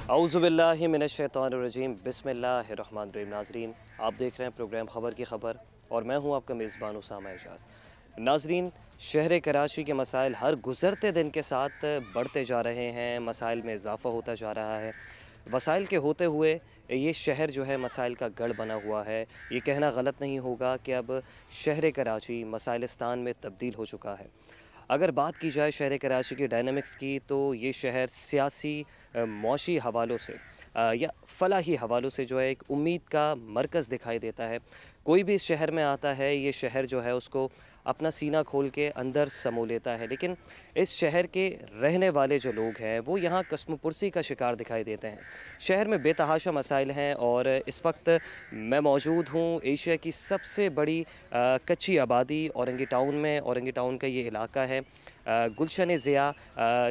औज़ुबिल्लाहि मिनश्शैतानिर्रजीम बिस्मिल्लाहिर्रहमानिर्रहीम। नाज़रीन, आप देख रहे हैं प्रोग्राम ख़बर की ख़बर और मैं हूं आपका मेज़बान उसामा एजाज़। नाज़रीन, शहर कराची के मसाइल हर गुज़रते दिन के साथ बढ़ते जा रहे हैं, मसाइल में इजाफ़ा होता जा रहा है। वसाइल के होते हुए ये शहर जो है मसाइल का गढ़ बना हुआ है। ये कहना गलत नहीं होगा कि अब शहर कराची मसाइलिस्तान में तब्दील हो चुका है। अगर बात की जाए शहर कराची की डायनामिक्स की, तो ये शहर सियासी मौशी हवालों से या फलाही हवालों से जो है एक उम्मीद का मरकज़ दिखाई देता है। कोई भी इस शहर में आता है, ये शहर जो है उसको अपना सीना खोल के अंदर समो लेता है। लेकिन इस शहर के रहने वाले जो लोग हैं वो यहाँ कस्मपुरसी का शिकार दिखाई देते हैं। शहर में बेतहाशा मसाइल हैं और इस वक्त मैं मौजूद हूँ एशिया की सबसे बड़ी कच्ची आबादी औरंगी टाउन में। औरंगी टाउन का ये इलाका है गुलशन ज़िया,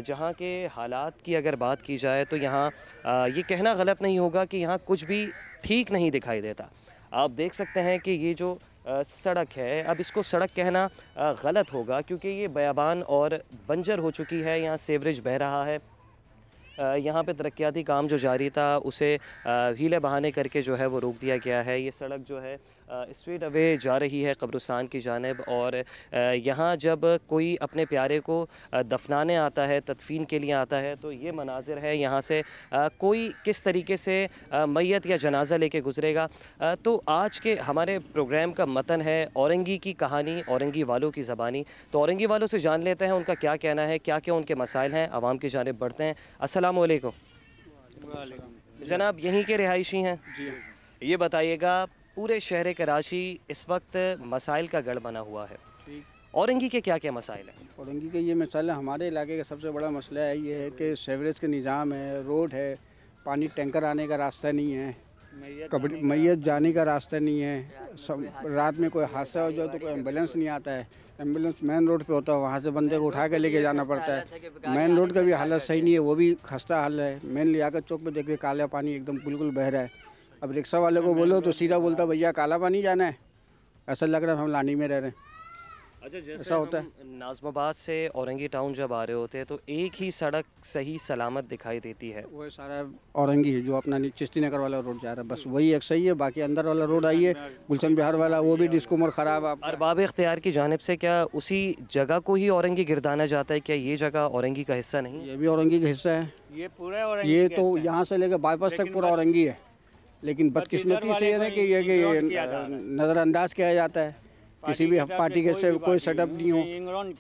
जहाँ के हालात की अगर बात की जाए तो यहाँ ये कहना गलत नहीं होगा कि यहाँ कुछ भी ठीक नहीं दिखाई देता। आप देख सकते हैं कि ये जो सड़क है, अब इसको सड़क कहना गलत होगा क्योंकि ये बयाबान और बंजर हो चुकी है। यहाँ सीवरेज बह रहा है। यहाँ पे तरक्याती काम जो जारी था उसे हीले बहाने करके जो है वो रोक दिया गया है। ये सड़क जो है स्ट्रेट अवे जा रही है कब्रिस्तान की जानिब और यहाँ जब कोई अपने प्यारे को दफनाने आता है, तदफीन के लिए आता है, तो ये मनाजिर है यहाँ से कोई किस तरीके से मैयत या जनाजा लेके गुज़रेगा। तो आज के हमारे प्रोग्राम का मतन है औरंगी की कहानी, औरंगी वालों की ज़बानी। तो औरंगी वालों से जान लेते हैं उनका क्या कहना है, क्या क्या उनके मसाइल हैं। आवाम की जानिब बढ़ते हैं। अस्सलामु अलैकुम जनाब, यहीं के रिहायशी हैं जी। ये बताइएगा, पूरे शहर कराची इस वक्त मसाइल का गढ़ बना हुआ है, औरंगी के क्या क्या मसाइल हैं? औरंगी के ये मसाइल हमारे इलाके का सबसे बड़ा मसला है ये है कि सीवरेज के निज़ाम है, रोड है, पानी टैंकर आने का रास्ता नहीं है, मैयत जाने का रास्ता नहीं है। रात में कोई हादसा हो जाए तो कोई एम्बुलेंस नहीं आता है। एम्बुलेंस मेन रोड पे होता है, वहाँ से बंदे को उठा के लेके जाना पड़ता है। मेन रोड का भी हालत सही नहीं है, वो भी खस्ता हाल है। मेन लियाकत चौक पे देखिए काला पानी एकदम बिल्कुल बह रहा है। अब रिक्शा वाले को बोलो तो सीधा बोलता भैया काला पानी जाना है, ऐसा लग रहा है हम लानी में रह रहे हैं। अच्छा, जैसे होता है नाज़माबाद से औरंगी टाउन जब आ रहे होते हैं तो एक ही सड़क सही सलामत दिखाई देती है, वो सारा औरंगी है जो अपना चिश्ती नगर वाला रोड जा रहा है, बस वही एक सही है। बाकी अंदर वाला रोड आई है गुलशन बिहार वाला, वो भी डिस्कूमर ख़राब है। अरबाब इख्तियार की जानिब से क्या उसी जगह को ही औरंगी गिरदाना जाता है? क्या ये जगह औरंगी का हिस्सा नहीं? ये भी औरंगी का हिस्सा है, ये पूरा औरंगी। ये तो यहाँ से लेकर बाईपास तक पूरा औरंगी है, लेकिन बदकिस्मती से ये कि नज़रअंदाज किया जाता है। किसी भी पार्टी के से कोई सेटअप नहीं हो।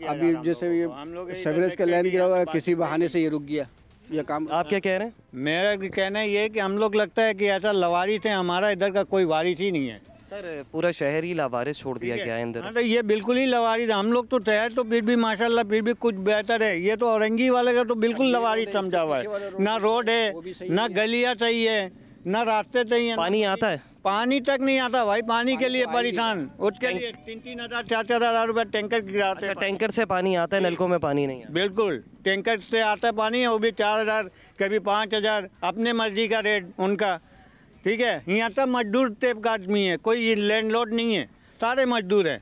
अभी जैसे ये सीवरेज का लाइन गिरा हुआ है, किसी बहाने से ये रुक गया ये काम। आप क्या कह रहे हैं? मेरा कहना ये है कि हम लोग लगता है कि ऐसा लवारिस है, हमारा इधर का कोई वारिस ही नहीं है। सर, पूरा शहर ही लवारिस छोड़ दिया गया है अंदर। हाँ, तो ये बिल्कुल ही लवारिस। हम लोग तो तैयार, तो फिर भी माशाल्लाह फिर भी कुछ बेहतर है। ये तो औरंगी वाले का तो बिल्कुल लवारिस समझा हुआ है। ना रोड है, ना गलियाँ सही है, ना रास्ते सही है। पानी आता है? पानी तक नहीं आता भाई, पानी के लिए परेशान। उसके लिए 3-3 हज़ार 4-4 हज़ार रुपये टैंकर गिराते हैं। अच्छा, टैंकर से पानी आता है, नलकों में पानी नहीं है? बिल्कुल, टैंकर से आता है पानी, वो भी 4,000 कभी 5,000, अपने मर्जी का रेट उनका। ठीक है, यहाँ तक मजदूर टाइप का आदमी है, कोई लैंडलॉर्ड नहीं है, सारे मजदूर हैं।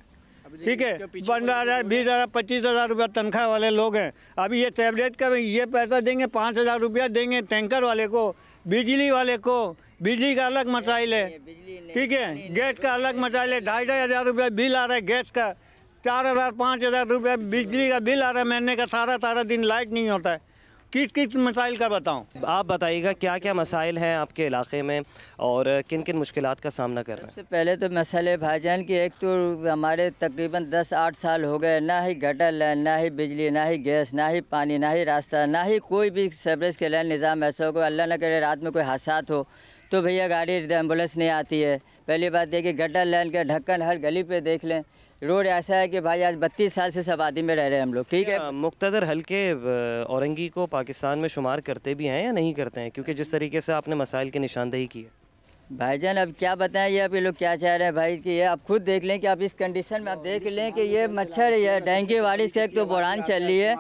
ठीक है, 15,000 20,000 25,000 रुपया तनख्वाह वाले लोग हैं। अभी ये टैबलेट का ये पैसा देंगे, 5,000 रुपया देंगे टैंकर वाले को, बिजली वाले को। बिजली का अलग मसाइल है, ठीक है, गैस का अलग मसाइल है। 2,500 हज़ार रुपया बिल आ रहा है गैस का, 4,000 5,000 रुपया बिजली का बिल आ रहा है महीने का। सारा दिन लाइट नहीं होता है। किस मसाइल का बताऊं? आप बताइएगा क्या क्या मसाइल हैं आपके इलाके में और किन किन मुश्किलात का सामना कर रहे हैं? सबसे पहले तो मसले भाईजान की, एक तो हमारे तकरीबन 10-8 साल हो गए, ना ही गटर लाइन, ना ही बिजली, ना ही गैस, ना ही पानी, ना ही रास्ता, ना ही कोई भी सीवरेज के लाइन निज़ाम ऐसा हो। अल्लाह न करे रात में कोई हादसा हो तो भैया गाड़ी एम्बुलेंस नहीं आती है। पहली बात देखिए, गटर लाइन का ढक्कन हर गली पे देख लें। रोड ऐसा है कि भाई आज 32 साल से सब आदमी में रह रहे हैं हम लोग। ठीक है, मुक्तदर हल्के औरंगी को पाकिस्तान में शुमार करते भी हैं या नहीं करते हैं? क्योंकि जिस तरीके से आपने मसाइल की निशानदेही की है भाईजान, अब क्या बताएं ये, अब ये लोग क्या चाह रहे हैं भाई कि ये आप खुद देख लें कि आप इस कंडीशन में आप देख लें कि ये मच्छर, ये डेंगू वारिस का एक तो बुढ़ान चल रही है।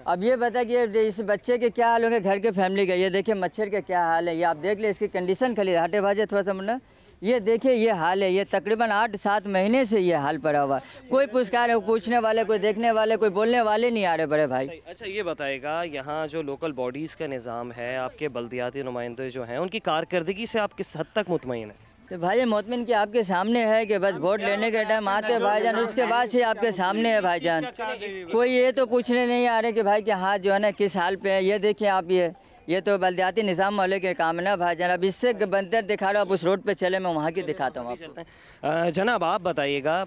अब ये बता कि इस बच्चे के क्या हाल होंगे, घर के फैमिली का। ये देखिए मच्छर के क्या हाल है, ये आप देख लें इसकी कंडीशन। खाली हटे भाजे थोड़ा सा मुन्ना, ये देखिए ये हाल है, ये तकरीबन 8-7 महीने से ये हाल पड़ा हुआ है। कोई पूछने वाले, कोई देखने वाले, कोई बोलने वाले नहीं आ रहे बड़े भाई। अच्छा ये बताइएगा, यहाँ जो लोकल बॉडीज़ का निज़ाम है, आपके बल्दियाती नुमाइंदे जो हैं, उनकी कारकर्दगी से आप किस हद तक मुतमईन हैं? तो भाई मोतमिन की आपके सामने है कि बस वोट लेने के टाइम आते हैं भाईजान, उसके बाद से आपके सामने है भाईजान। कोई ये तो पूछने नहीं आ रहे कि भाई के हाथ जो है ना किस हाल पे है। ये देखिए आप, ये तो बल्दियाती निज़ाम वाले के काम है ना भाईजान। अब इससे बंतर दिखा रहा हूँ, आप उस रोड पे चले, मैं वहाँ की दिखाता हूँ आपको। जनाब आप बताइएगा,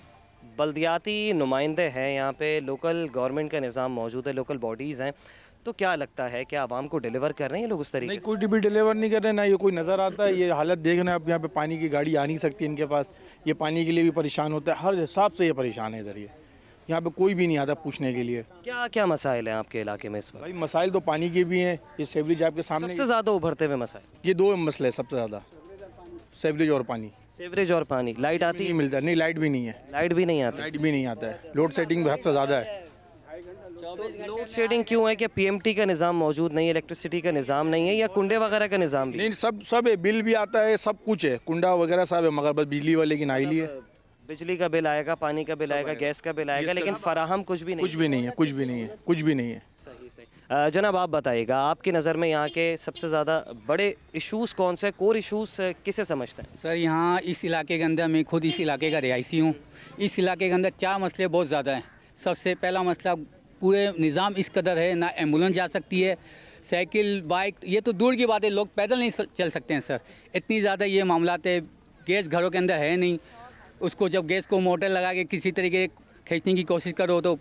बल्दियाती नुमाइंदे हैं यहाँ पे, लोकल गवर्नमेंट का निज़ाम मौजूद है, लोकल बॉडीज़ हैं, तो क्या लगता है कि आवाम को डिलीवर कर रहे हैं ये लोग उस तरीके नहीं, से? कोई भी डिलीवर नहीं कर रहे, ना ये कोई नज़र आता है। ये हालत देख रहे हैं आप, यहाँ पे पानी की गाड़ी आ नहीं सकती इनके पास, ये पानी के लिए भी परेशान होता है, हर हिसाब से ये परेशान है इधर। ये यहाँ पे कोई भी नहीं आता पूछने के लिए। क्या क्या मसाइल हैं आपके इलाके में इस वक्त? भाई मसाइल तो पानी के भी हैं, ये सेवरेज आपके सामने, सबसे ज़्यादा उभरते हुए मसाइल ये 2 मसले हैं सबसे ज़्यादा, सेवरेज और पानी। सीवरेज और पानी। लाइट आती नहीं है? मिलता, नहीं लाइट भी नहीं है, लाइट भी नहीं आती। लाइट भी नहीं आता है, लोड सेटिंग भी हद से ज़्यादा है। लोड शेडिंग क्यों है? कि पीएमटी का निज़ाम मौजूद नहीं है, इलेक्ट्रिसिटी का निज़ाम नहीं है, या कुंडे वगैरह का निज़ाम भी? नहीं, सब है, बिल भी आता है, सब कुछ है, कुंडा वगैरह सब है, मगर बस बिजली वाले की नाइली है। बिजली का बिल आएगा, पानी का बिल आएगा, गैस का बिल आएगा, लेकिन फराहम कुछ भी नहीं। कुछ भी नहीं है, कुछ भी नहीं है, कुछ भी नहीं है। जनाब आप बताइएगा, आपकी नज़र में यहाँ के सबसे ज़्यादा बड़े इश्यूज़ कौन से, कोर इश्यूज़ किसे समझते हैं? सर यहाँ इस इलाके के अंदर, मैं खुद इस इलाके का रिहायशी हूँ, इस इलाके के अंदर 4 मसले बहुत ज़्यादा हैं। सबसे पहला मसला, पूरे निज़ाम इस कदर है, ना एम्बुलेंस जा सकती है, साइकिल बाइक ये तो दूर की बात है, लोग पैदल नहीं चल सकते हैं सर, इतनी ज़्यादा ये मामलात है। गैस घरों के अंदर है नहीं, उसको जब गैस को मोटर लगा के किसी तरीके खींचने की कोशिश करो तो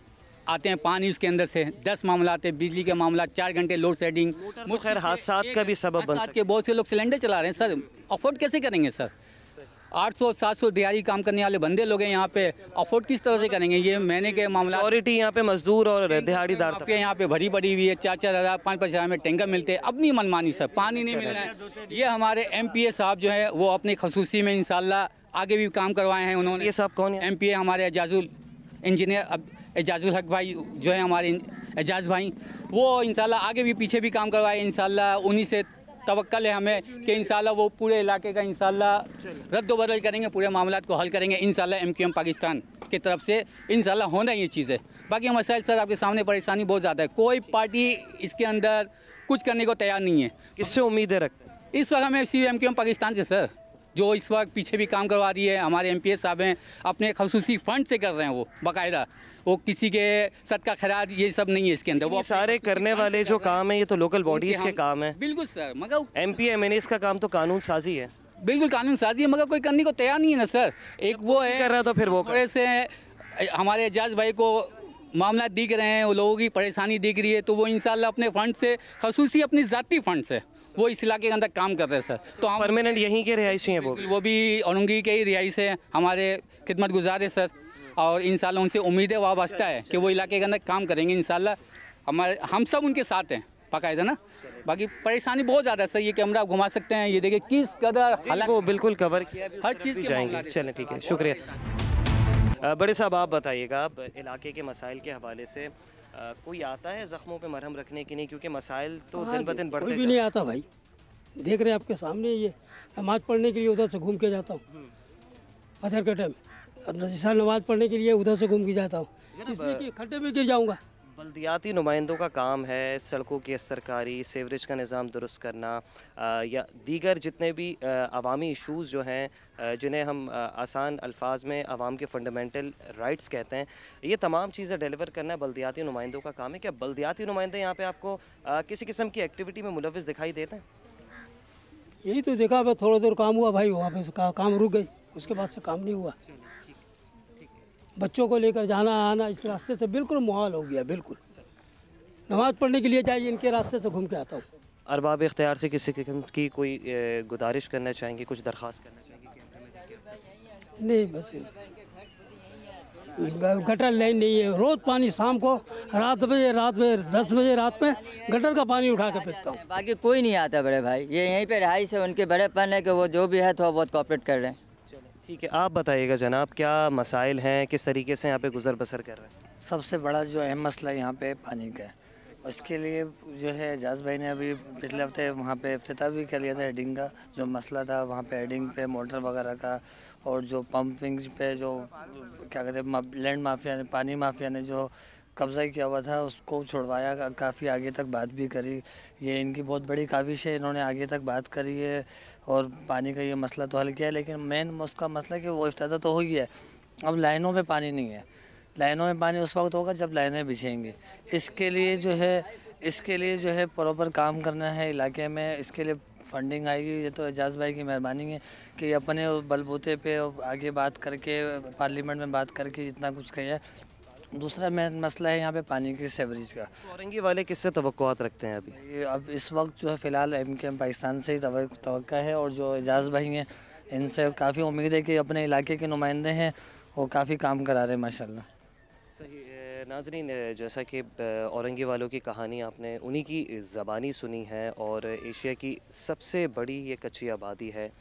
आते हैं पानी उसके अंदर से। 10 मामला आते हैं, बिजली के मामला, 4 घंटे लोड शेडिंग, खैर हादसात का भी सबब बन सकता के बहुत से लोग सिलेंडर चला रहे हैं सर, अफोर्ड कैसे करेंगे सर? 800-700 दिहाड़ी काम करने वाले बंदे लोग हैं यहाँ पे, अफोर्ड किस तरह से करेंगे? ये महीने के मामला, मेजॉरिटी यहाँ पे मजदूर और दिहाड़ीदार आपके यहाँ पे भरी पड़ी हुई है, 4-4 हज़ार 5-5 हज़ार में टैंकर मिलते हैं, अपनी मनमानी सर, पानी नहीं मिल रहा है। ये हमारे MPA साहब जो है वो अपनी खसूसी में इंशाल्लाह आगे भी काम करवाए हैं उन्होंने। ये साहब कौन है? MPA हमारे एजाजुल इंजीनियर एजाजुल हक भाई जो है, हमारे एजाज भाई, वो इंशाल्लाह आगे भी पीछे भी काम करवाए इंशाल्लाह। उन्हीं से तवक्कल है हमें कि इंशाल्लाह वो पूरे इलाके का इंशाल्लाह रद्द बदल करेंगे, पूरे मामलात को हल करेंगे इंशाल्लाह। MQM पाकिस्तान की तरफ से इंशाल्लाह होना ये चीज़ है। बाकी मसाइल सर आपके सामने, परेशानी बहुत ज़्यादा है, कोई पार्टी इसके अंदर कुछ करने को तैयार नहीं है। किससे उम्मीदें रखते हैं? इस वक्त हमें सिर्फ MQM पाकिस्तान से सर, जो इस वक्त पीछे भी काम करवा रही है, हमारे MPA साहब हैं, अपने खसूसी फंड से कर रहे हैं वो बाकायदा, वो किसी के सदका खैरात ये सब नहीं है इसके अंदर। वो सारे करने वाले जो काम है ये तो लोकल बॉडीज़ के काम है। बिल्कुल सर, मगर MPA MNAs का काम तो कानून साजी है। बिल्कुल कानून साजी है, मगर कोई करने को तैयार नहीं है ना सर। एक वो है कर रहा तो फिर वो थोड़े से हमारे एजाज भाई को मामला दिख रहे हैं, वो लोगों की परेशानी दिख रही है, तो वो इंशाल्लाह अपने फंड से, खसूसी अपनी ज़ाती फंड से वो इस इलाके के अंदर काम कर रहे हैं सर। तो हम परमानेंट यहीं के रिहायशी हैं वो भी औरंगी के ही रिहायशी हैं, हमारे खिदमत गुजार है सर, और इंशाल्लाह उनसे उम्मीदें वाबस्ता है कि वो इलाके के अंदर काम करेंगे इंशाल्लाह। हम सब उनके साथ हैं बाकायदा ना। बाकी परेशानी बहुत ज़्यादा है सर, ये कैमरा घुमा सकते हैं, ये देखिए किस कदर हालांकि वो बिल्कुल कवर किया है, हर चीज़ के जाएंगे। चलें ठीक है, शुक्रिया। बड़े साहब आप बताइएगा, अब इलाके के मसाइल के हवाले से कोई आता है ज़ख्मों पे मरहम रखने की? नहीं, क्योंकि मसाइल तो दिन ब दिन बढ़ते कोई भी नहीं आता भाई, देख रहे हैं आपके सामने, ये नमाज़ पढ़ने के लिए उधर से घूम के जाता हूँ अदर के टाइम, अब जिसा नमाज़ पढ़ने के लिए उधर से घूम के जाता हूँ, इसलिए कि खड्डे में गिर जाऊँगा। बल्दियाती नुमाइंदों का काम है सड़कों की सरकारी, सीवरेज का निज़ाम दुरुस्त करना, या दीगर जितने भी अवामी इशूज़ जो हैं जिन्हें हम आसान अल्फाज में आवाम के फंडामेंटल राइट्स कहते हैं, ये तमाम चीज़ें डिलीवर करना बल्दियाती नुमाइंदों का काम है। क्या बल्दियाती नुमाइंदे यहाँ पे आपको किसी किस्म की एक्टिविटी में मुलव्विस दिखाई देते हैं? यही तो देखा, अब थोड़ा देर काम हुआ भाई, वहाँ पे काम रुक गई, उसके बाद से काम नहीं हुआ। बच्चों को लेकर जाना आना इस रास्ते से बिल्कुल मुहाल हो गया, बिल्कुल। नमाज़ पढ़ने के लिए चाहिए, इनके रास्ते से घूम के आता हूँ। अरबाब इख्तियार से किसी किस्म की कोई गुजारिश करना चाहेंगे, कुछ दरख्वास्त करना चाहेंगे? नहीं, बस गटर लाइन नहीं है, रोज़ पानी शाम को रात में 10 बजे रात में गटर का पानी उठा के फेंकता हूँ। बाकी कोई नहीं आता बड़े भाई, ये यहीं पे रहाई से उनके बड़ेपन है कि वो जो भी है थोड़ा बहुत कॉपरेट कर रहे हैं। ठीक है, आप बताइएगा जनाब, क्या मसाइल हैं, किस तरीके से यहाँ पे गुजर बसर कर रहे हैं? सबसे बड़ा जो अहम मसला यहाँ पे पानी का है। उसके लिए जो है एजाज भाई ने अभी पिछले हफ्ते वहाँ पे इफ्तिताह भी कर लिया था हेडिंग का। जो मसला था वहाँ पे हेडिंग पे मोटर वगैरह का और जो पंपिंग पे जो क्या कहते हैं लैंड माफिया ने, पानी माफिया ने जो कब्जा किया हुआ था उसको छुड़वाया, काफ़ी आगे तक बात भी करी। ये इनकी बहुत बड़ी काविश है, इन्होंने आगे तक बात करी है और पानी का ये मसला तो हल किया है। लेकिन मेन उसका मसला कि वो इफ्तिताह तो हो गया है, अब लाइनों में पानी नहीं है। लाइनों में पानी उस वक्त होगा जब लाइनें बिछेंगी। इसके लिए जो है प्रॉपर काम करना है इलाके में, इसके लिए फंडिंग आएगी। ये तो एजाज भाई की मेहरबानी है कि अपने बलबूते पे आगे बात करके पार्लियामेंट में बात करके इतना कुछ किया है। दूसरा मेन मसला है यहाँ पे पानी की सेवरेज का। तो औरंगी वाले किससे तवक्कुआत रखते हैं अभी? ये अब इस वक्त जो है फ़िलहाल MKM पाकिस्तान से ही तवक्का है और जो एजाज भाई हैं इनसे काफ़ी उम्मीद है कि अपने इलाके के नुमाइंदे हैं वो काफ़ी काम करा रहे हैं माशाल्लाह। सही नाज़रीन, जैसा कि औरंगी वालों की कहानी आपने उन्हीं की ज़बानी सुनी है और एशिया की सबसे बड़ी ये कच्ची आबादी है।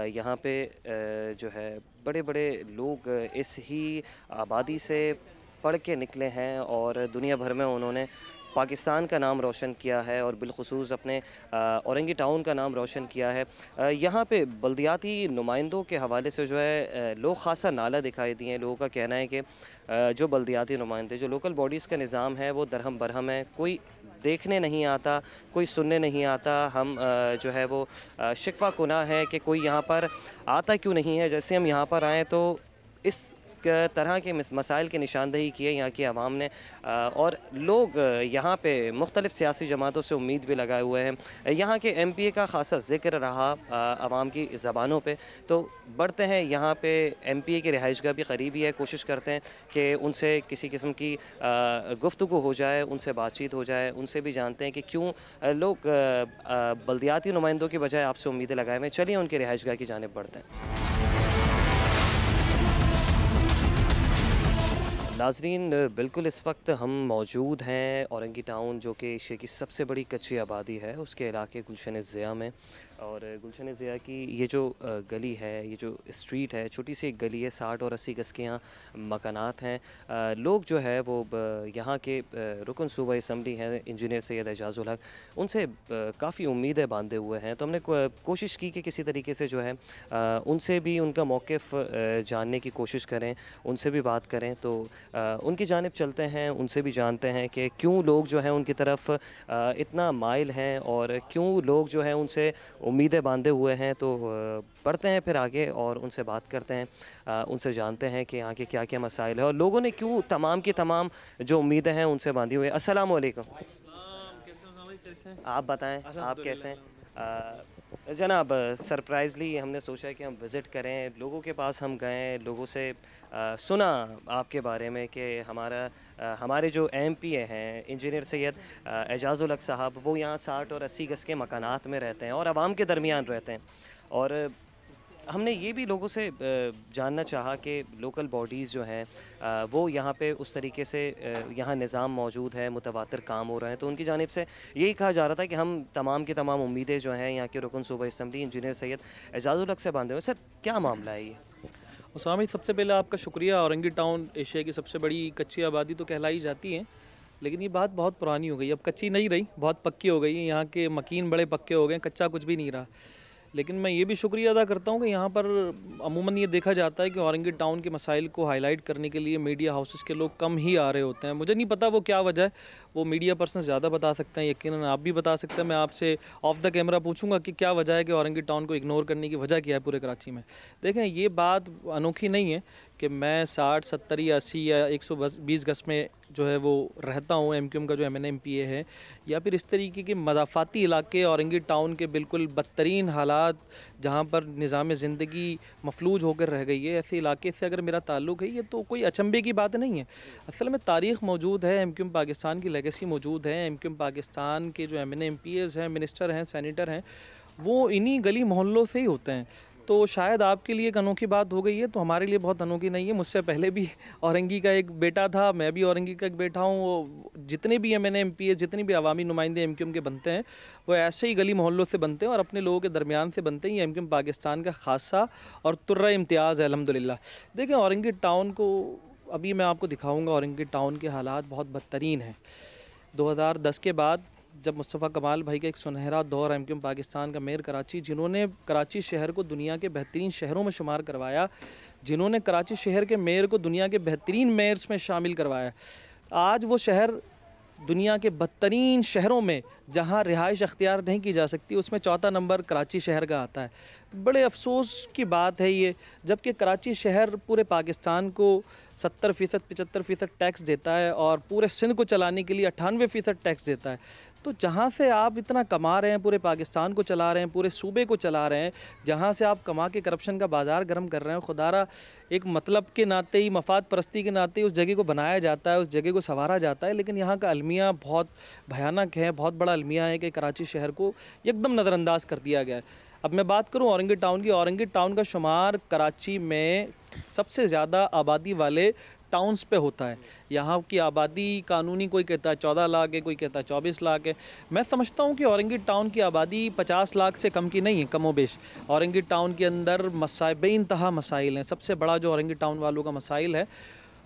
यहाँ पे जो है बड़े बड़े लोग इस ही आबादी से पढ़ के निकले हैं और दुनिया भर में उन्होंने पाकिस्तान का नाम रोशन किया है और बिलखुसूस अपने औरंगी टाउन का नाम रोशन किया है। यहाँ पे बल्दियाती नुमाइंदों के हवाले से जो है लोग ख़ासा नाला दिखाई दिए हैं। लोगों का कहना है कि जो बल्दियाती नुमाइंदे, जो लोकल बॉडीज़ का निज़ाम है वो दरहम बरहम है, कोई देखने नहीं आता, कोई सुनने नहीं आता। हम जो है वो शिकवा कुना है कि कोई यहाँ पर आता क्यों नहीं है। जैसे हम यहाँ पर आएँ तो इस तरह के मसाइल की निशानदेही की है यहाँ की आवाम ने और लोग यहाँ पे मुख्तलिफ़ सियासी जमातों से उम्मीद भी लगाए हुए हैं। यहाँ के MPA का ख़ासा ज़िक्र रहा आवाम की ज़बानों पे। तो बढ़ते हैं यहाँ पे MPA की रिहाइशगाह भी करीबी है, कोशिश करते हैं कि उनसे किसी किस्म की गुफ्तगू हो जाए, उनसे बातचीत हो जाए, उनसे भी जानते हैं कि क्यों लोग बल्दियाती नुमाइंदों की बजाय आपसे उम्मीदें लगाए हुए। चलिए उनकी रिहाइशगाह की जानिब बढ़ते हैं। नाज़रीन, बिल्कुल इस वक्त हम मौजूद हैं औरंगी टाउन, जो कि एशिया की सबसे बड़ी कच्ची आबादी है, उसके इलाके गुलशन ज़िया में। और गुलशन ज़िया की ये जो गली है, ये जो स्ट्रीट है, छोटी सी एक गली है, 60 और 80 गज़ के यहाँ मकानात हैं। लोग जो है वो यहाँ के रुकन सूबा असम्बली हैं इंजीनियर सैयद एजाज़ुल हक, उनसे काफ़ी उम्मीदें बांधे हुए हैं। तो हमने कोशिश की कि किसी तरीके से जो है उनसे भी उनका मौक़िफ़ जानने की कोशिश करें, उनसे भी बात करें। तो उनकी जानिब चलते हैं, उनसे भी जानते हैं कि क्यों लोग जो हैं उनकी तरफ इतना माइल हैं और क्यों लोग जो हैं उनसे उम्मीदें बांधे हुए हैं। तो बढ़ते हैं फिर आगे और उनसे बात करते हैं, उनसे जानते हैं कि यहाँ के क्या क्या मसाइल है और लोगों ने क्यों तमाम की तमाम जो उम्मीदें हैं उनसे बांधी हुई हैं। अस्सलाम वालेकुम। आप बताएं, आप कैसे हैं? जनाब, सरप्राइज़ली हमने सोचा कि हम विज़िट करें, लोगों के पास हम गए, लोगों से सुना आपके बारे में कि हमारे जो MPA हैं इंजीनियर सैयद एजाज़ुल हक साहब, वो यहाँ 60 और 80 गज़ के मकानात में रहते हैं और आवाम के दरमियान रहते हैं। और हमने ये भी लोगों से जानना चाहा कि लोकल बॉडीज़ जो हैं वो यहाँ पे उस तरीके से यहाँ निज़ाम मौजूद है, मुतवातिर काम हो रहे हैं। तो उनकी जानिब से यही कहा जा रहा था कि हम तमाम की तमाम उम्मीदें जो हैं यहाँ के रुकन सूबा असम्बली इंजीनियर सैयद एजाज़ुल हक से बांधे हुए। सर, क्या मामला है ये? उसामा भाई, सबसे पहले आपका शुक्रिया। औरंगी टाउन एशिया की सबसे बड़ी कच्ची आबादी तो कहलाई जाती है, लेकिन ये बात बहुत पुरानी हो गई, अब कच्ची नहीं रही, बहुत पक्की हो गई है। यहाँ के मकीन बड़े पक्के हो गए, कच्चा कुछ भी नहीं रहा। लेकिन मैं ये भी शुक्रिया अदा करता हूँ कि यहाँ पर अमूमन ये देखा जाता है कि औरंगी टाउन के मसाइल को हाईलाइट करने के लिए मीडिया हाउसेस के लोग कम ही आ रहे होते हैं। मुझे नहीं पता वो क्या वजह है, वो मीडिया पर्सन ज़्यादा बता सकते हैं, यकीनन आप भी बता सकते हैं। मैं आपसे ऑफ द कैमरा पूछूंगा कि क्या वजह है कि औरंगी टाउन को इग्नोर करने की वजह क्या है पूरे कराची में। देखें, ये बात अनोखी नहीं है कि मैं 60, 70 या 80 या 120 गज़ में जो है वो रहता हूँ, MQM का जो MNMPA है, या फिर इस तरीके के मज़ाफ़ाती इलाके औरंगी टाउन के बिल्कुल बदतरीन हालात जहाँ पर निज़ाम ज़िंदगी मफलूज होकर रह गई है, ऐसे इलाके से अगर मेरा ताल्लुक़ है, ये तो कोई अचंभे की बात नहीं है। असल में तारीख़ मौजूद है, MQM पाकिस्तान की लेगेसी मौजूद है। MQM पाकिस्तान के जो MNMPAs हैं, मिनिस्टर हैं, सेनेटर हैं, वो इन्हीं गली मोहल्लों से ही होते हैं। तो शायद आपके लिए एक अनोखी बात हो गई है, तो हमारे लिए बहुत अनोखी नहीं है। मुझसे पहले भी औरंगी का एक बेटा था, मैं भी औरंगी का एक बेटा हूँ। जितने भी MNMPA, जितने भी अवामी नुमाइंदे MQM के बनते हैं, वो ऐसे ही गली मोहल्लों से बनते हैं और अपने लोगों के दरमियान से बनते हैं। ये MQM पाकिस्तान का खासा और तुर्रा इम्तियाज़ है, अल्हम्दुलिल्लाह। देखें, औरंगी टाउन को अभी मैं आपको दिखाऊँगा, औरंगी टाउन के हालात बहुत बदतरीन हैं। 2010 के बाद जब मुस्तफ़ा कमाल भाई का एक सुनहरा दौर MQM पाकिस्तान का मेयर कराची, जिन्होंने कराची शहर को दुनिया के बेहतरीन शहरों में शुमार करवाया, जिन्होंने कराची शहर के मेयर को दुनिया के बेहतरीन मेयर्स में शामिल करवाया, आज वो शहर दुनिया के बदतरीन शहरों में जहां रिहाइश अख्तियार नहीं की जा सकती उसमें चौथा नंबर कराची शहर का आता है। बड़े अफसोस की बात है ये, जबकि कराची शहर पूरे पाकिस्तान को 70% 75% टैक्स देता है और पूरे सिंध को चलाने के लिए 98% टैक्स देता है। तो जहाँ से आप इतना कमा रहे हैं, पूरे पाकिस्तान को चला रहे हैं, पूरे सूबे को चला रहे हैं, जहाँ से आप कमा के करप्शन का बाज़ार गर्म कर रहे हैं, खुदारा एक मतलब के नाते ही, मफाद परस्ती के नाते उस जगह को बनाया जाता है, उस जगह को संवारा जाता है, लेकिन यहाँ का अलमिया बहुत भयानक है, बहुत बड़ा अलमिया है कि कराची शहर को एकदम नज़रअंदाज कर दिया गया है। अब मैं बात करूँ औरंगी टाउन की, औरंगी टाउन का शुमार कराची में सबसे ज़्यादा आबादी वाले टाउन्स पे होता है। यहाँ की आबादी कानूनी कोई कहता है 14 लाख है, कोई कहता है 24 लाख है। मैं समझता हूँ कि औरंगी टाउन की आबादी 50 लाख से कम की नहीं है, कमोबेश। औरंगी टाउन के अंदर बेइंतहा मसाइल हैं। सबसे बड़ा जो औरंगी टाउन वालों का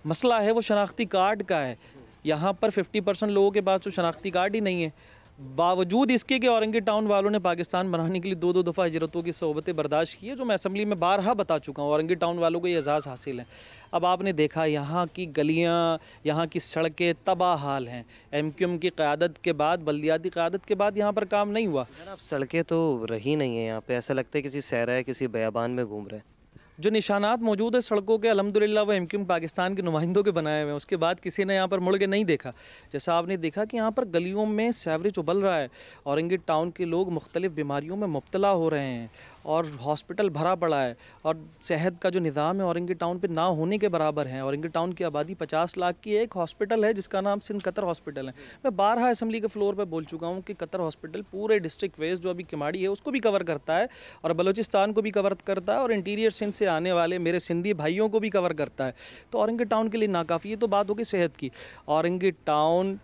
मसला है वो शनाख्ती कार्ड का है। यहाँ पर 50% लोगों के पास तो शनाख्ती कार्ड ही नहीं है, बावजूद इसके कि औरंगी टाउन वालों ने पाकिस्तान बनाने के लिए 2-2 दफ़ा हिजरतों की सोबतें बर्दाश्त की है, जो मैं असम्बली में बारहा बता चुका हूँ। औरंगी टाउन वालों को ये एजाज़ हासिल है। अब आपने देखा यहाँ की गलियाँ, यहाँ की सड़कें तबाह हाल हैं। MQM की क़यादत के बाद, बल्दियाती क़यादत के बाद यहाँ पर काम नहीं हुआ। अब सड़कें तो रही नहीं हैं यहाँ पे, ऐसा लगता है किसी सहरा है, किसी बयाबान में घूम रहे हैं। जो निशानात मौजूद है सड़कों के, अल्हम्दुलिल्लाह वो MQM पाकिस्तान के नुमाइंदों के बनाए हुए हैं। उसके बाद किसी ने यहाँ पर मुड़ के नहीं देखा। जैसा आपने देखा कि यहाँ पर गलियों में सीवरेज उबल रहा है, औरंगी टाउन के लोग मुख्तलिफ़ बीमारियों में मुब्तला हो रहे हैं और हॉस्पिटल भरा पड़ा है, और सेहत का जो निज़ाम है औरंगी टाउन पे ना होने के बराबर है। औरंगी टाउन की आबादी 50 लाख की है। एक हॉस्पिटल है जिसका नाम सिंध कतर हॉस्पिटल है। मैं बारहा असम्बली के फ्लोर पे बोल चुका हूँ कि कतर हॉस्पिटल पूरे डिस्ट्रिक्ट वेस्ट जो अभी किमाड़ी है उसको भी कवर करता है, और बलूचिस्तान को भी कवर करता है, और इंटीरियर सिंध से आने वाले मेरे सिंधी भाइयों को भी कवर करता है। तो औरंगी टाउन के लिए नाकाफ़ी। ये तो बात होगी सेहत की। औरंगी टाउन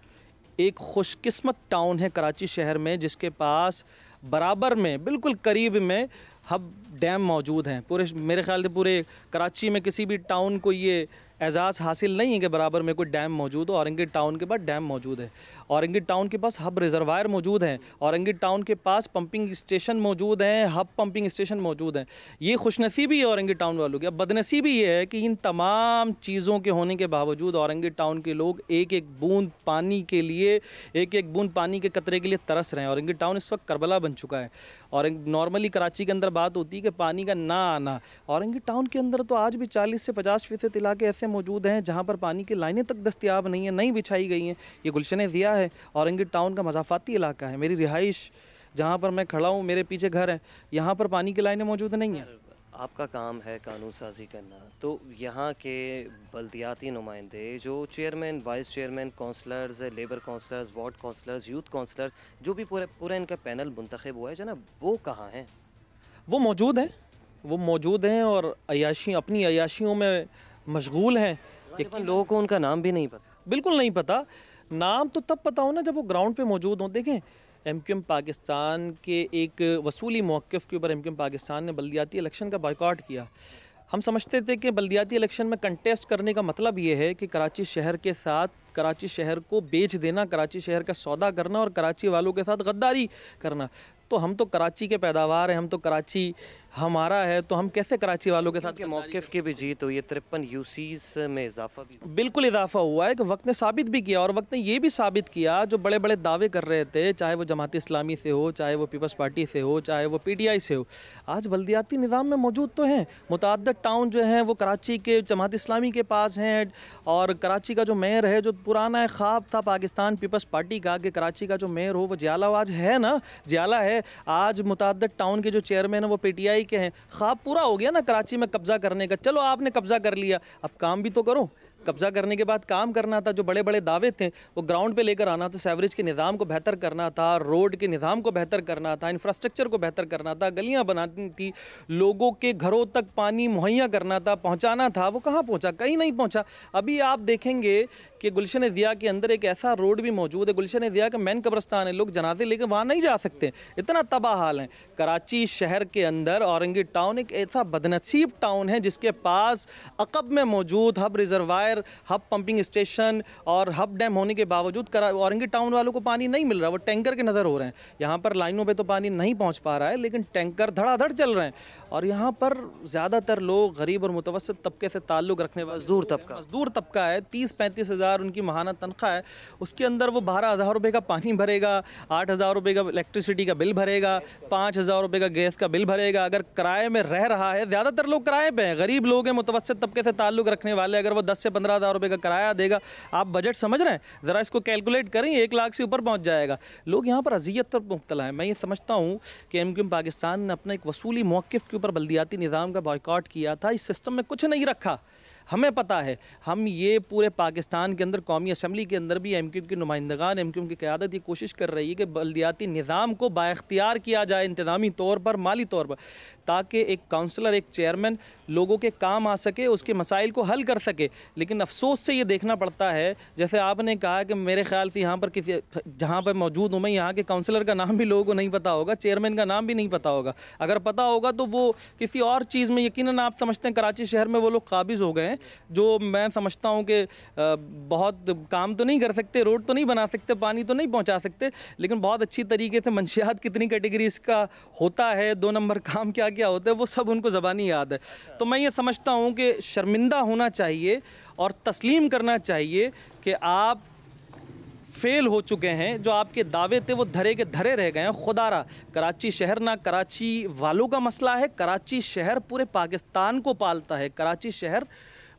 एक खुशकिस्मत टाउन है कराची शहर में, जिसके पास बराबर में, बिल्कुल करीब में हब डैम मौजूद हैं। पूरे मेरे ख्याल से पूरे कराची में किसी भी टाउन को ये एजाज़ हासिल नहीं है कि बराबर में कोई डैम मौजूद हो। औरंगी टाउन के पास डैम मौजूद है, औरंगी टाउन के पास हब रिजर्वायर मौजूद हैं, औरंगी टाउन के पास पंपिंग स्टेशन मौजूद हैं, हब पंपिंग स्टेशन मौजूद हैं। ये खुशनसीबी है औरंगी टाउन वालों की। अब बदनसीबी ये है कि इन तमाम चीज़ों के होने के बावजूद औरंगी टाउन के लोग एक एक बूंद पानी के लिए, एक एक बूंद पानी के कतरे के लिए तरस रहे हैं। औरंगी टाउन इस वक्त करबला बन चुका है। और नॉर्मली कराची के अंदर बात होती है कि पानी का ना आना, औरंगी टाउन के अंदर तो आज भी 40 से 50% इलाके ऐसे मौजूद हैं जहाँ पर पानी की लाइनें तक दस्तियाब नहीं है, नहीं बिछाई गई हैं। ये गुलशन ज़िया है, औरंगी टाउन का मज़ाफ़ाती इलाका है। मेरी रिहाइश जहाँ पर मैं खड़ा हूँ, मेरे पीछे घर है, यहाँ पर पानी की लाइनें मौजूद नहीं हैं। आपका काम है कानून साजी करना, तो यहाँ के बल्दियाती नुमाइंदे जो chairman, vice chairman, councillors, labour councillors, ward councillors, youth councillors, जो भी पूरा इनका पैनल मुंतखब हुआ है जनाब, वो कहाँ हैं? वो मौजूद हैं और अयाशी, अपनी अयाशियों में मशगूल हैं। लेकिन लोगों को उनका नाम भी नहीं पता। बिल्कुल नहीं पता। नाम तो तब पता हो ना जब वो ग्राउंड पे मौजूद हों। देखें, MQM पाकिस्तान के एक वसूली मौक़िफ़ के ऊपर MQM पाकिस्तान ने बल्दियाती इलेक्शन का बायकॉट किया। हम समझते थे कि बल्दियाती इलेक्शन में कंटेस्ट करने का मतलब ये है कि कराची शहर के साथ कराची शहर को बेच देना, कराची शहर का सौदा करना और कराची वालों के साथ गद्दारी करना। तो हम तो कराची के पैदावार हैं, हम तो कराची हमारा है, तो हम कैसे कराची वालों के साथ के मौक़िफ़ की भी जीत हुई है। 53 UCs में इजाफा भी, बिल्कुल इजाफा हुआ है कि वक्त ने साबित भी किया, और वक्त ने ये भी साबित किया जो बड़े बड़े दावे कर रहे थे, चाहे वो जमात इस्लामी से हो, चाहे वो पीपल्स पार्टी से हो, चाहे वो PTI से हो, आज बल्दियाती निज़ाम में मौजूद तो हैं। मुतअद्दिद टाउन जो हैं वो कराची के जमात इस्लामी के पास हैं, और कराची का जो मेयर है, जो पुराना ख्वाब था पाकिस्तान पीपल्स पार्टी का कि कराची का जो मेयर हो वो जियाला, आज है ना, जियाला है। आज मुतअद्दिद टाउन के जो चेयरमैन है वो PTI के हैं। ख्वाब पूरा हो गया ना कराची में कब्ज़ा करने का। चलो आपने कब्ज़ा कर लिया, अब काम भी तो करो। कब्ज़ा करने के बाद काम करना था, जो बड़े बड़े दावे थे वो ग्राउंड पे लेकर आना था। सेवरेज के निज़ाम को बेहतर करना था, रोड के निज़ाम को बेहतर करना था, इंफ्रास्ट्रक्चर को बेहतर करना था, गलियां बनानी थी, लोगों के घरों तक पानी मुहैया करना था, पहुंचाना था। वो कहाँ पहुंचा? कहीं नहीं पहुंचा। अभी आप देखेंगे कि गुलशन ज़िया के अंदर एक ऐसा रोड भी मौजूद है, गुलशन ज़िया का मेन कब्रस्तान है, लोग जनाजे लेकर वहाँ नहीं जा सकते, इतना तबाह हाल है। कराची शहर के अंदर औरंगी टाउन एक ऐसा बदनसीब टाउन है जिसके पास अकब में मौजूद hub reservoir require hub pumping station और हब डैम होने के बावजूद औरंगी टाउन वालों को पानी नहीं मिल रहा, वो टैंकर के नज़र हो रहे हैं। यहाँ पर लाइनों पे तो पानी नहीं पहुँच पा रहा है, लेकिन टैंकर धड़ाधड़ चल रहे हैं। और यहाँ पर ज़्यादातर लोग गरीब और मुतवस्सित तबके से ताल्लुक़ रखने वाले मजदूर तबका है। 30-35 हज़ार उनकी माहाना तनख्वाह है, उसके अंदर वो 12,000 रुपये का पानी भरेगा, 8,000 रुपये का इलेक्ट्रिसिटी का बिल भरेगा, 5,000 रुपये का गैस का बिल भरेगा। अगर किराए में रह रहा है, ज़्यादातर लोग किराए पे हैं, गरीब लोग हैं, मुतवस्सित तबके से ताल्लुक़ रखने वाले, अगर वो 10 से 15,000 रुपये का किराया देगा, आप बजट समझ रहे हैं? ज़रा इसको कैलकुलेट करें, 1 लाख से ऊपर पहुँच जाएगा। लोग यहाँ पर अज़ियत पर मुब्तला है। मैं ये समझता हूँ कि MQM पाकिस्तान ने अपना एक वसूली मौक़िफ़ के ऊपर बल्दियाती निज़ाम का बॉयकॉट किया था। इस सिस्टम में कुछ नहीं रखा, हमें पता है। हम ये पूरे पाकिस्तान के अंदर कौमी असम्बली के अंदर भी MQM के नुमाइंदगान, MQM की क़यादत ये कोशिश कर रही है कि बल्दियाती निज़ाम को बाइख्तियार किया जाए, इंतज़ामी तौर पर, माली तौर पर, ताकि एक काउंसलर, एक चेयरमैन लोगों के काम आ सके, उसके मसाइल को हल कर सके। लेकिन अफसोस से ये देखना पड़ता है, जैसे आपने कहा कि मेरे ख्याल से यहाँ पर किसी, जहाँ पर मौजूद हूँ मैं, यहाँ के काउंसलर का नाम भी लोगों को नहीं पता होगा, चेयरमैन का नाम भी नहीं पता होगा। अगर पता होगा तो वो किसी और चीज़ में, यकीनन आप समझते हैं कराची शहर में वो लोग काबिज़ हो गए हैं, जो मैं समझता हूँ कि बहुत काम तो नहीं कर सकते, रोड तो नहीं बना सकते, पानी तो नहीं पहुँचा सकते, लेकिन बहुत अच्छी तरीके से मंशियात कितनी कैटेगरीज का होता है, 2 नंबर काम क्या क्या होता है, वो सब उनको ज़बानी याद है। तो मैं ये समझता हूँ कि शर्मिंदा होना चाहिए और तस्लीम करना चाहिए कि आप फेल हो चुके हैं। जो आपके दावे थे वो धरे के धरे रह गए हैं। खुदारा कराची शहर ना कराची वालों का मसला है, कराची शहर पूरे पाकिस्तान को पालता है। कराची शहर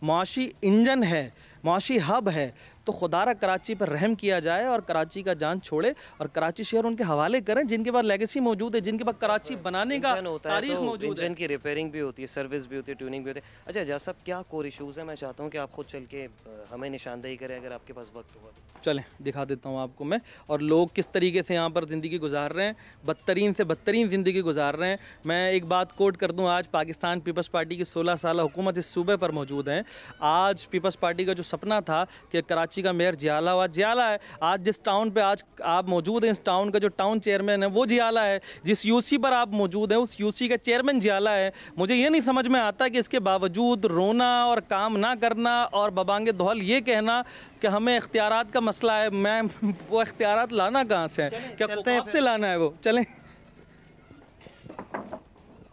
माशी इंजन है, माशी हब है। तो खुदारा कराची पर रहम किया जाए और कराची का जान छोड़े और कराची शहर उनके हवाले करें जिनके पास लेगेसी मौजूद है, जिनके पास कराची बनाने का तारीख मौजूद है। इंजन की रिपेयरिंग भी होती है, सर्विस भी होती है, ट्यूनिंग भी होती है। अच्छा एजाज साहब, क्या कोर इशूज़ है? मैं चाहता हूँ कि आप खुद चल के हमें निशानदेही करें, अगर आपके पास वक्त हुआ। चलें दिखा देता हूँ आपको मैं, और लोग किस तरीके से यहाँ पर ज़िंदगी गुजार रहे हैं, बदतरीन से बदतरीन ज़िंदगी गुजार रहे हैं। मैं एक बात कोट कर दूँ, आज पाकिस्तान पीपल्स पार्टी की 16 साल हुकूमत इस सूबे पर मौजूद है। आज पीपल्स पार्टी का जो सपना था कि कराची का मेयर जियाला जियाला है। आज जिस टाउन पे आज आप मौजूद हैं, इस टाउन का जो टाउन चेयरमैन है वो जियाला है। जिस यूसी पर आप मौजूद हैं उस यूसी का चेयरमैन जियाला है। मुझे ये नहीं समझ में आता कि इसके बावजूद रोना और काम ना करना और बबांगे दोहल ये कहना कि हमें इख्तियारात का मसला है। मैं वो इख्तियारात लाना कहाँ से है? क्या कब से लाना है वो? चलें।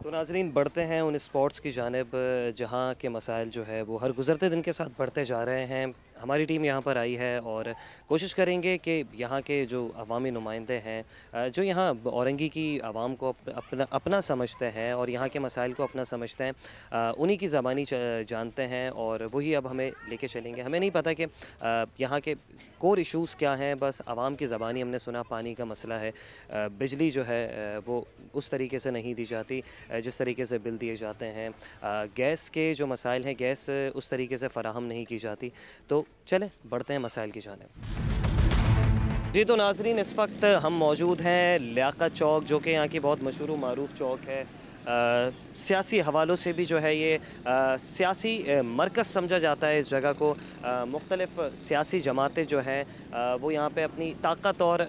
तो नाज़रीन, बढ़ते हैं उन स्पॉट्स की जानिब जहाँ के मसाइल जो है वो हर गुज़रते दिन के साथ बढ़ते जा रहे हैं। हमारी टीम यहाँ पर आई है और कोशिश करेंगे कि यहाँ के जो अवामी नुमाइंदे हैं, जो यहाँ औरंगी की आवाम को अपना समझते हैं और यहाँ के मसाइल को अपना समझते हैं, उन्हीं की ज़बानी जानते हैं और वही अब हमें लेके चलेंगे। हमें नहीं पता कि यहाँ के कोर इश्यूज़ क्या हैं, बस आवाम की ज़बानी हमने सुना पानी का मसला है, बिजली जो है वो उस तरीके से नहीं दी जाती जिस तरीके से बिल दिए जाते हैं, गैस के जो मसाइल हैं गैस उस तरीके से फ़राहम नहीं की जाती। तो चलें बढ़ते हैं मसाइल की जानिब। जी तो नाज़रीन, इस वक्त हम मौजूद हैं लियाकत चौक, जो कि यहाँ की बहुत मशहूर मरूफ चौक है। सियासी हवालों से भी जो है ये सियासी मरकज़ समझा जाता है इस जगह को। मुख्तलिफ़ सियासी जमातें जो हैं वो यहाँ पे अपनी ताकत और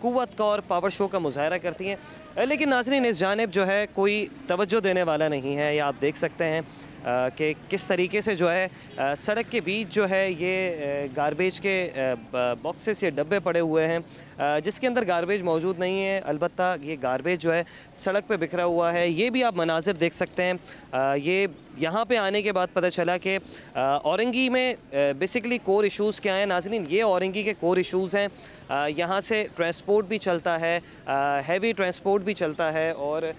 क़ुव्वत का और पावर शो का मुज़ाहरा करती हैं। लेकिन नाज़रीन, इस जानिब जो है कोई तवज्जो देने वाला नहीं है। ये आप देख सकते हैं कि किस तरीके से जो है सड़क के बीच जो है ये गारबेज के बॉक्सेस या डब्बे पड़े हुए हैं, जिसके अंदर गारबेज मौजूद नहीं है। अलबत्ता ये गारबेज जो है सड़क पे बिखरा हुआ है। ये भी आप मनाज़िर देख सकते हैं। ये यहाँ पे आने के बाद पता चला कि औरंगी में बेसिकली कोर इश्यूज़ क्या हैं। नाज़रीन, ये औरंगी के कोर इश्यूज़ हैं। यहाँ से ट्रांसपोर्ट भी चलता है, हैवी ट्रांसपोर्ट भी चलता है और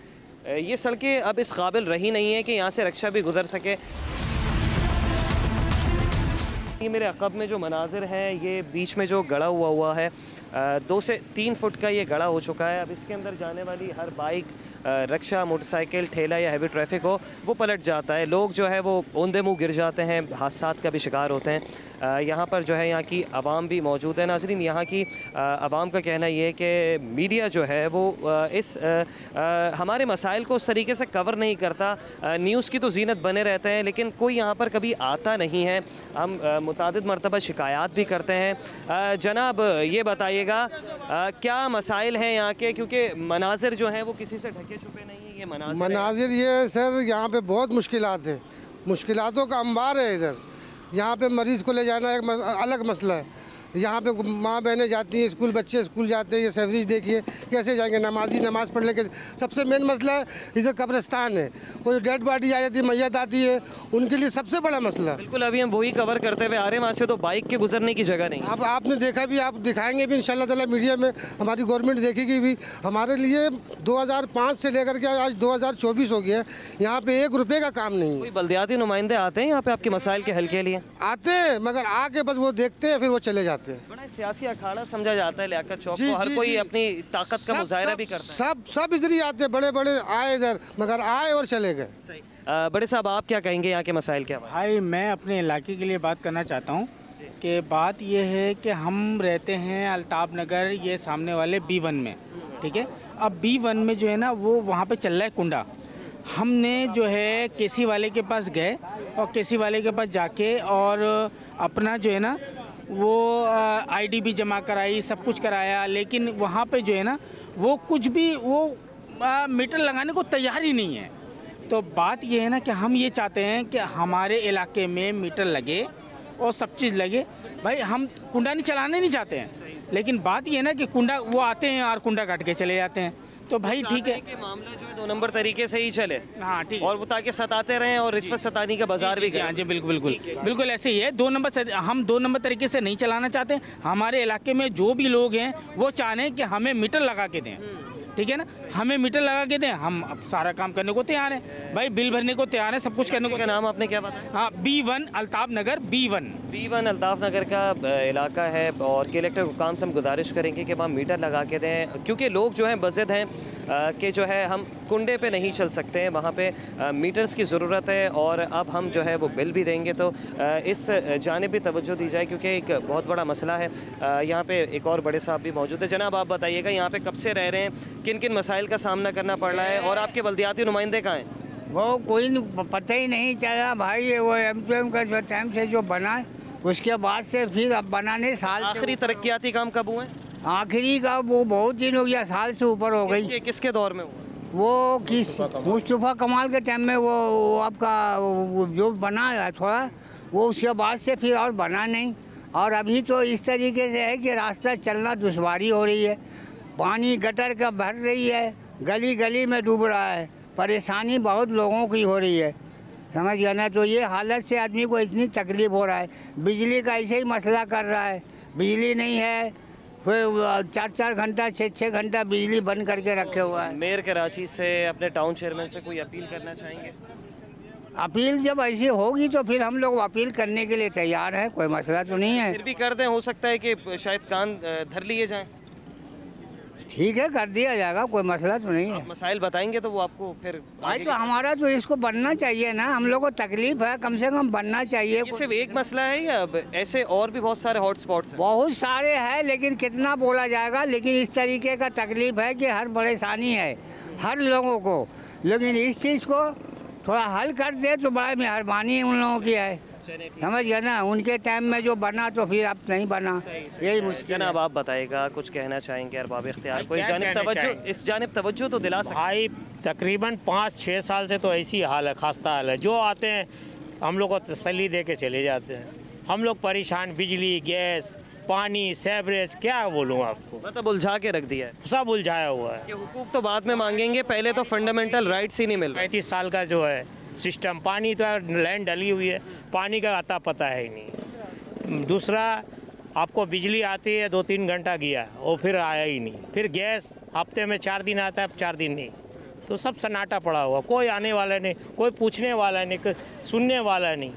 ये सड़कें अब इस काबिल रही नहीं है कि यहाँ से रिक्शा भी गुजर सके। ये मेरे अक़ब में जो मनाजिर हैं, ये बीच में जो गड़ा हुआ है 2 से 3 फुट का ये गड़ा हो चुका है। अब इसके अंदर जाने वाली हर बाइक, रिक्शा, मोटरसाइकिल, ठेला या हैवी ट्रैफिक हो वो पलट जाता है। लोग जो है वो औंधे मुँह गिर जाते हैं, हादसात का भी शिकार होते हैं। यहाँ पर जो है यहाँ की आवाम भी मौजूद है। नाज़रीन, यहाँ की आवाम का कहना ये है कि मीडिया जो है वो इस हमारे मसाइल को उस तरीके से कवर नहीं करता। न्यूज़ की तो जीनत बने रहते हैं लेकिन कोई यहाँ पर कभी आता नहीं है। हम मुतादिद मरतबा शिकायत भी करते हैं। जनाब, ये बताइएगा क्या मसाइल हैं यहाँ के, क्योंकि मनाजिर जो हैं वो किसी से ढके छुपे नहीं है। ये मनाजिर ये सर यहाँ पे बहुत मुश्किलात हैं, मुश्किलातों का अंबार है इधर। यहाँ पे मरीज़ को ले जाना एक अलग मसला है। यहाँ पे माँ बहनें जाती हैं स्कूल, बच्चे स्कूल जाते हैं, ये सेवरेज देखिए कैसे जाएंगे, नमाजी नमाज़ पढ़ लेके। सबसे मेन मसला है इधर कब्रिस्तान है, कोई डेड बॉडी आ जाती है, मैयत आती है, उनके लिए सबसे बड़ा मसला। बिल्कुल, अभी हम वही कवर करते हुए आ रहे हैं। वहाँ से तो बाइक के गुजरने की जगह नहीं। अब आपने देखा भी, आप दिखाएंगे भी इंशाल्लाह ताला मीडिया में, हमारी गवर्नमेंट देखेगी भी। हमारे लिए 2005 से लेकर के आज 2024 हो गया, यहाँ पे 1 रुपये का काम नहीं है। कोई बल्दियाती नुमाइंदे आते हैं यहाँ पे आपके मसाइल के हल के लिए? आते हैं, मगर आके बस वो देखते हैं, फिर वो चले जाते हैं। बड़ा सियासी अखाड़ा समझा जाता है लियाकत चौक को, हर कोई अपनी ताकत का मुजाहरा भी करता है। सब इधर ही आते हैं, बड़े बड़े आए इधर, मगर आए और चले गए। सही। बड़े साहब, आप क्या कहेंगे यहाँ के मसाइल क्या? भाई मैं अपने इलाके के लिए बात करना चाहता हूँ कि बात ये है कि हम रहते हैं अल्ताफ नगर, ये सामने वाले B1 में, ठीक है। अब B1 में जो है ना वो वहाँ पे चल रहा है कुंडा। हमने जो है केसी वाले के पास गए और केसी वाले के पास जाके और अपना जो है ना वो ID भी जमा कराई, सब कुछ कराया, लेकिन वहाँ पे जो है ना वो कुछ भी वो मीटर लगाने को तैयार ही नहीं है। तो बात ये है ना कि हम ये चाहते हैं कि हमारे इलाके में मीटर लगे और सब चीज़ लगे। भाई हम कुंडा नहीं चलाने नहीं चाहते हैं, लेकिन बात ये है ना कि कुंडा वो आते हैं और कुंडा काट के चले जाते हैं। तो भाई ठीक है, मामला जो है 2 नंबर तरीके से ही चले। हाँ ठीक, और वो ताकि सताते रहें और रिश्वत सतानी का बाजार भी। हाँ जी, बिल्कुल बिल्कुल बिल्कुल ऐसे ही है। 2 नंबर हम 2 नंबर तरीके से नहीं चलाना चाहते। हमारे इलाके में जो भी लोग हैं वो चाह रहे हैं कि हमें मीटर लगा के दें, ठीक है ना, हमें मीटर लगा के दें। हम अब सारा काम करने को तैयार हैं भाई, बिल भरने को तैयार है, सब कुछ करने को। क्या नाम आपने क्या बताया? हाँ, B1 अल्ताफ नगर, B1 अल्ताफ नगर का इलाका है। और कलेक्टर हुकाम से हम गुजारिश करेंगे कि वहाँ मीटर लगा के दें, क्योंकि लोग जो हैं बज़िद हैं कि जो है हम कुंडे पे नहीं चल सकते हैं, वहाँ पे मीटर्स की ज़रूरत है। और अब हम जो है वो बिल भी देंगे, तो इस जानिब भी तवज्जो दी जाए, क्योंकि एक बहुत बड़ा मसला है। यहाँ पे एक और बड़े साहब भी मौजूद है। जनाब, आप बताइएगा यहाँ पे कब से रह रहे हैं, किन किन मसाइल का सामना करना पड़ रहा है, और आपके बल्दियाती नुमाइंदे कहाँ हैं? वो कोई पता ही नहीं चला भाई। वो MQM का जो टाइम से जो बना, उसके बाद से फिर अब बनाने साल। आखिरी तरक्याती काम कब हुए? आखिरी का वो बहुत दिन हो गया, साल से ऊपर हो गई। किसके दौर में हुआ? वो किस मुस्तफ़ा कमाल के टाइम में वो आपका जो बना है थोड़ा, वो उसके बाद से फिर और बना नहीं। और अभी तो इस तरीके से है कि रास्ता चलना दुश्वारी हो रही है, पानी गटर का भर रही है, गली गली में डूब रहा है, परेशानी बहुत लोगों की हो रही है, समझ गया ना। तो ये हालत से आदमी को इतनी तकलीफ़ हो रहा है। बिजली का ऐसे ही मसला कर रहा है, बिजली नहीं है, फिर 4-4 घंटा 6-6 घंटा बिजली बंद करके रखे हुआ है। मेयर कराची से अपने टाउन चेयरमैन से कोई अपील करना चाहेंगे? अपील जब ऐसी होगी तो फिर हम लोग अपील करने के लिए तैयार हैं, कोई मसला तो नहीं है। फिर भी कर दें, हो सकता है कि शायद कान धर लिए जाएं। ठीक है, कर दिया जाएगा, कोई मसला तो नहीं है। मसाइल बताएंगे तो वो आपको फिर भाई तो हमारा तो इसको बनना चाहिए ना, हम लोग को तकलीफ है, कम से कम बनना चाहिए। ये सिर्फ एक मसला है या ऐसे और भी बहुत सारे हॉट स्पॉट्स हैं? बहुत सारे हैं, लेकिन कितना बोला जाएगा। लेकिन इस तरीके का तकलीफ है कि हर परेशानी है हर लोगों को, लेकिन इस चीज़ को थोड़ा हल कर दे तो बड़ा मेहरबानी उन लोगों की है, समझ गया ना। उनके टाइम में जो बना तो फिर अब नहीं बना, यही मुश्किल। जनाब, आप बताइएगा, कुछ कहना चाहेंगे अरबाब इख्तियार को? इस जानिब तवज्जो तो दिला सकते भाई। तकरीबन 5-6 साल से तो ऐसी हाल है, खास्ता हाल है। जो आते हैं हम लोग को तसल्ली दे के चले जाते हैं। हम लोग परेशान, बिजली, गैस, पानी, सेवरेज, क्या बोलूँ आपको, मतलब उलझा के रख दिया है, सब उलझाया हुआ है। कि हुकूक तो बाद में मांगेंगे, पहले तो फंडामेंटल राइट्स ही नहीं मिल रहे। 35 साल का जो है सिस्टम, पानी तो लैंड डली हुई है, पानी का अता पता है ही नहीं। दूसरा, आपको बिजली आती है 2-3 घंटा गया और फिर आया ही नहीं। फिर गैस हफ्ते में 4 दिन आता है, 4 दिन नहीं। तो सब सन्नाटा पड़ा हुआ, कोई आने वाला नहीं, कोई पूछने वाला नहीं, सुनने वाला नहीं।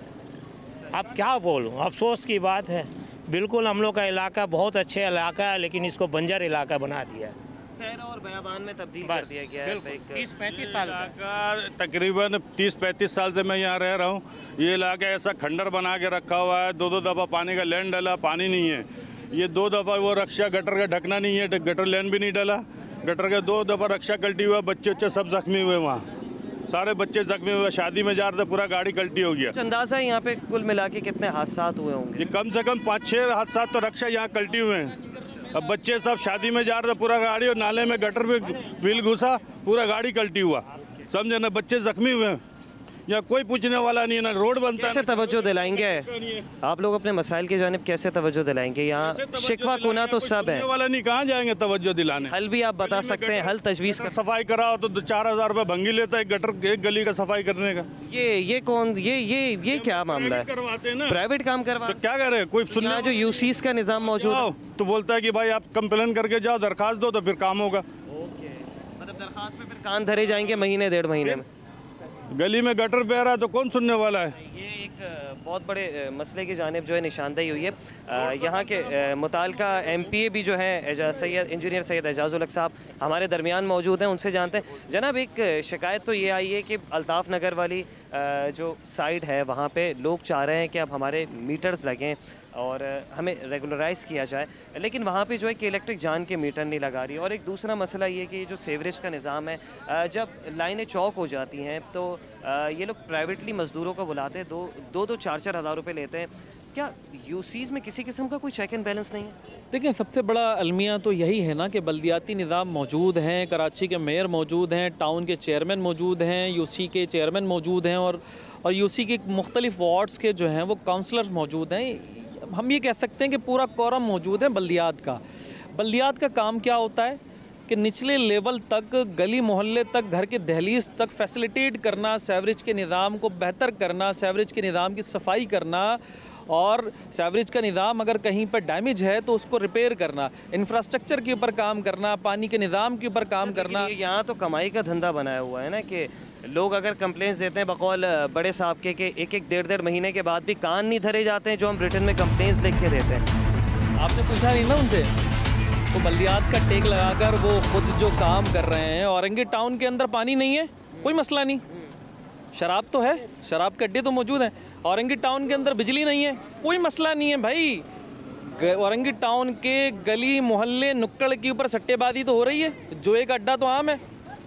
अब क्या बोलूँ, अफसोस की बात है। बिल्कुल हम लोग का इलाका बहुत अच्छा इलाका है, लेकिन इसको बंजर इलाका बना दिया है, शहर और बयाबान में तब्दील कर दिया गया है। 30-35 साल का तकरीबन 30-35 साल से मैं यहाँ रह रहा हूँ। ये इलाका ऐसा खंडर बना के रखा हुआ है, 2-2 दफ़ा पानी का लैंड डाला, पानी नहीं है। ये 2 दफ़ा वो रक्षा गटर का ढकना नहीं है, गटर लैंड भी नहीं डाला, गटर का 2 दफ़ा रक्षा कल्टी हुआ, बच्चे सब जख्मी हुए, वहाँ सारे बच्चे जख्मी हुए। शादी में जा रहे थे, पूरा गाड़ी कल्टी हो गया। अंदाज़ा है यहाँ पे कुल मिला के कितने हादसा हुए होंगे? ये कम से कम 5-6 हादसा तो रक्षा यहाँ कल्टी हुए हैं। अब बच्चे सब शादी में जा रहे थे, पूरा गाड़ी और नाले में गटर में व्हील घुसा, पूरा गाड़ी कल्टी हुआ, समझे ना, बच्चे जख्मी हुए हैं। यहाँ कोई पूछने वाला नहीं है, ना रोड बनता है। कैसे तवज्जो दिलाएंगे आप लोग अपने मसाइल की जानिब, कैसे तवज्जो दिलाएंगे? यहाँ शिकवा कुना तो सब है, वाला नहीं, कहाँ जाएंगे तवज्जो दिलाने? हल भी आप बता सकते हैं, हल तजवीज़ कर। सफाई कराओ तो 4,000 रुपये भंगी लेता है एक गटर, एक गली का सफाई करने का। ये कौन, ये क्या मामला है? करवाते हैं ना, प्राइवेट काम करवा, तो क्या करे? कोई सुनना जो यूसीस का निज़ाम मौजूद है तो बोलता है कि भाई आप कंप्लेन करके जाओ, दरखास्त दो तो फिर काम होगा। मतलब दरखास्त पे फिर कान धरे जाएंगे महीने 1.5 महीने में। गली में गटर बह रहा है तो कौन सुनने वाला है? ये एक बहुत बड़े मसले की जानिब जो है निशानदेही हुई है। यहाँ के मुताल्लिका MPA भी जो है इंजीनियर सैयद एजाजुल हक साहब हमारे दरमियान मौजूद हैं, उनसे जानते हैं। जनाब, एक शिकायत तो ये आई है कि अल्ताफ़ नगर वाली जो साइड है वहाँ पे लोग चाह रहे हैं कि अब हमारे मीटर्स लगें और हमें रेगुलराइज़ किया जाए, लेकिन वहाँ पे जो है कि इलेक्ट्रिक जान के मीटर नहीं लगा रही। और एक दूसरा मसला ये कि जो सीवरेज का निज़ाम है, जब लाइनें चौक हो जाती हैं तो ये लोग प्राइवेटली मज़दूरों को बुलाते हैं, 2-4 हज़ार रुपये लेते हैं। क्या यूसीज़ में किसी किस्म का कोई चेक एंड बैलेंस नहीं है? देखिए, सबसे बड़ा अलमिया तो यही है ना कि बल्दियाती निज़ाम मौजूद हैं, कराची के मेयर मौजूद हैं, टाउन के चेयरमैन मौजूद हैं, यूसी के चेयरमैन मौजूद हैं और यूसी के मुख्तलिफ वार्ड्स के जो हैं वो काउंसलर्स मौजूद हैं। हम ये कह सकते हैं कि पूरा कोरम मौजूद है बल्दियात का। बल्दियात का काम क्या होता है कि निचले लेवल तक, गली मोहल्ले तक, घर के दहलीज तक फैसिलिटेट करना, सीवरेज के निज़ाम को बेहतर करना, सीवरेज के निज़ाम की सफाई करना और सीवरेज का निज़ाम अगर कहीं पर डैमेज है तो उसको रिपेयर करना, इंफ्रास्ट्रक्चर के ऊपर काम करना, पानी के निज़ाम के ऊपर काम करना। यहाँ तो कमाई का धंधा बनाया हुआ है ना कि लोग अगर कंप्लेंट्स देते हैं बकौल बड़े साहब के कि 1-1, 1.5 महीने के बाद भी कान नहीं धरे जाते हैं जो हम रिटर्न में कंप्लेंट्स लिख के देते हैं। आपने पूछा नहीं ना उनसे? तो बल्दियात का टेक लगाकर वो खुद जो काम कर रहे हैं। औरंगी टाउन के अंदर पानी नहीं है, कोई मसला नहीं, शराब तो है, शराब के अड्डे तो मौजूद हैं। औरंगी टाउन के अंदर बिजली नहीं है, कोई मसला नहीं है भाई। औरंगी टाउन के गली मोहल्ले नुक्कड़ के ऊपर सट्टेबाजी तो हो रही है, जो एक अड्डा तो आम है,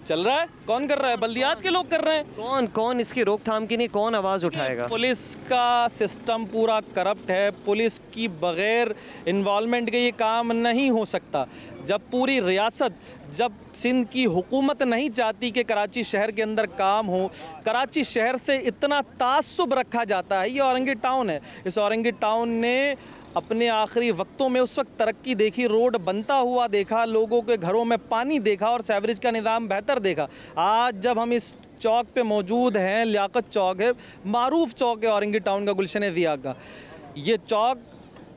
चल रहा है। कौन कर रहा है? बल्दियात के लोग कर रहे हैं। कौन इसकी रोकथाम की नहीं, कौन आवाज़ उठाएगा? पुलिस का सिस्टम पूरा करप्ट है, पुलिस की बगैर इन्वॉल्वमेंट के ये काम नहीं हो सकता। जब पूरी रियासत, जब सिंध की हुकूमत नहीं चाहती कि कराची शहर के अंदर काम हो, कराची शहर से इतना तासुब रखा जाता है। ये औरंगी टाउन है, इस औरंगी टाउन ने अपने आखिरी वक्तों में उस वक्त तरक्की देखी, रोड बनता हुआ देखा, लोगों के घरों में पानी देखा और सीवरेज का निज़ाम बेहतर देखा। आज जब हम इस चौक पे मौजूद हैं, लियाकत चौक है, मारूफ चौक है औरंगी टाउन का, गुलशन ज़िया का, ये चौक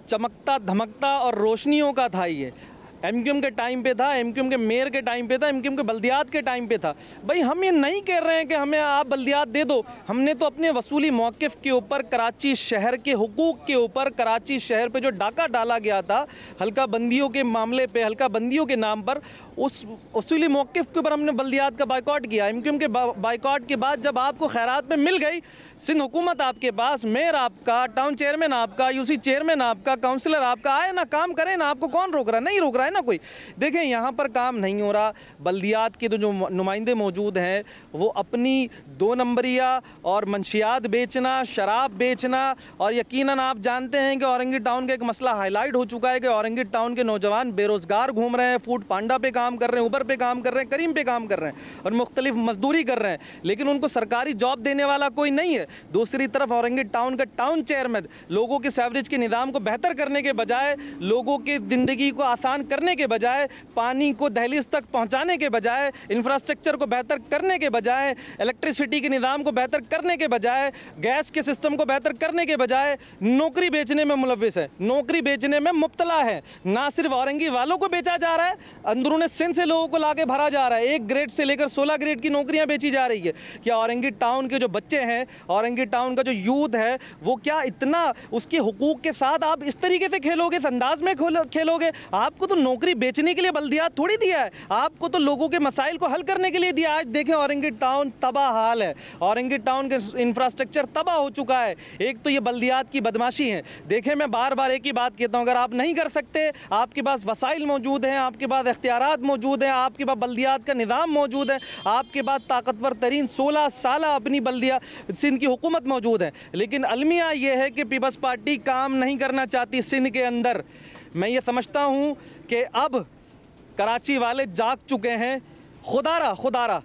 चमकता धमकता और रोशनियों का था। ये MQM के टाइम पे था, MQM के मेयर के टाइम पे था, MQM के बल्दियात के टाइम पे था। भाई हम ये नहीं कह रहे हैं कि हमें आप बल्दियात दे दो, हमने तो अपने वसूली मौक़िफ़ के ऊपर, कराची शहर के हुकूक़ के ऊपर, कराची शहर पे जो डाका डाला गया था हल्का बंदियों के मामले पे, हल्का बंदियों के नाम पर, उस वसूली मौक़िफ़ के ऊपर हमने बल्दियात का बाइकआउट किया। MQM के बाइकआउट के बाद जब आपको खैरात में मिल गई, सिंध हुकूमत आपके पास, मेयर आपका, टाउन चेयरमैन आपका, यूसी चेयरमैन आपका, काउंसलर आपका, आए ना काम करें ना, आपको कौन रोक रहा है? नहीं रोक रहा है ना कोई। देखें, यहाँ पर काम नहीं हो रहा। बल्दियात के तो जो नुमाइंदे मौजूद हैं वो अपनी 2 नंबरिया और मंशियात बेचना, शराब बेचना, और यकीनन आप जानते हैं कि औरंगी टाउन का एक मसला हाईलाइट हो चुका है कि औरंगी टाउन के नौजवान बेरोज़गार घूम रहे हैं, फूड पांडा पे काम कर रहे हैं, उबर पे काम कर रहे हैं, करीम पे काम कर रहे हैं और मुख्तलिफ मजदूरी कर रहे हैं, लेकिन उनको सरकारी जॉब देने वाला कोई नहीं है। दूसरी तरफ औरंगी टाउन का टाउन चेयरमैन लोगों के सीवरेज के निज़ाम को बेहतर करने के बजाय, लोगों की ज़िंदगी को आसान करने के बजाय, पानी को दहलीज तक पहुंचाने के बजाय, इंफ्रास्ट्रक्चर को बेहतर करने के बजाय, इलेक्ट्रिसिटी के निज़ाम को बेहतर करने के बजाय, गैस के सिस्टम को बेहतर करने के बजाय नौकरी बेचने में मुलव्विस है, नौकरी बेचने में मुब्तला है। ना सिर्फ औरंगी वालों को बेचा जा रहा है, अंदरून सिंध से लोगों को लाके भरा जा रहा है। 1 ग्रेड से लेकर 16 ग्रेड की नौकरियां बेची जा रही है। क्या औरंगी टाउन के जो बच्चे हैं, औरंगी टाउन का जो यूथ है, वो क्या इतना उसके हुकूक के साथ आप इस तरीके से खेलोगे, इस अंदाज में खेलोगे? आपको तो नौकरी बेचने के लिए बल्दियात थोड़ी दिया है, आपको तो लोगों के मसाइल को हल करने के लिए दिया। आज देखें औरंगी टाउन तबाह हाल है, औरंगी टाउन के इंफ्रास्ट्रक्चर तबाह हो चुका है। एक तो ये बल्दियात की बदमाशी है। देखें, मैं बार बार एक ही बात कहता हूँ, अगर आप नहीं कर सकते, आपके पास वसाइल मौजूद हैं, आपके पास इख्तियारात मौजूद हैं, आपके पास बल्दियात का निज़ाम मौजूद है, आपके पास ताकतवर तरीन 16 साल अपनी बल्दिया सिंध की हुकूमत मौजूद है, लेकिन अलमिया ये है कि पीपल्स पार्टी काम नहीं करना चाहती सिंध के अंदर। मैं ये समझता हूँ कि अब कराची वाले जाग चुके हैं। खुदारा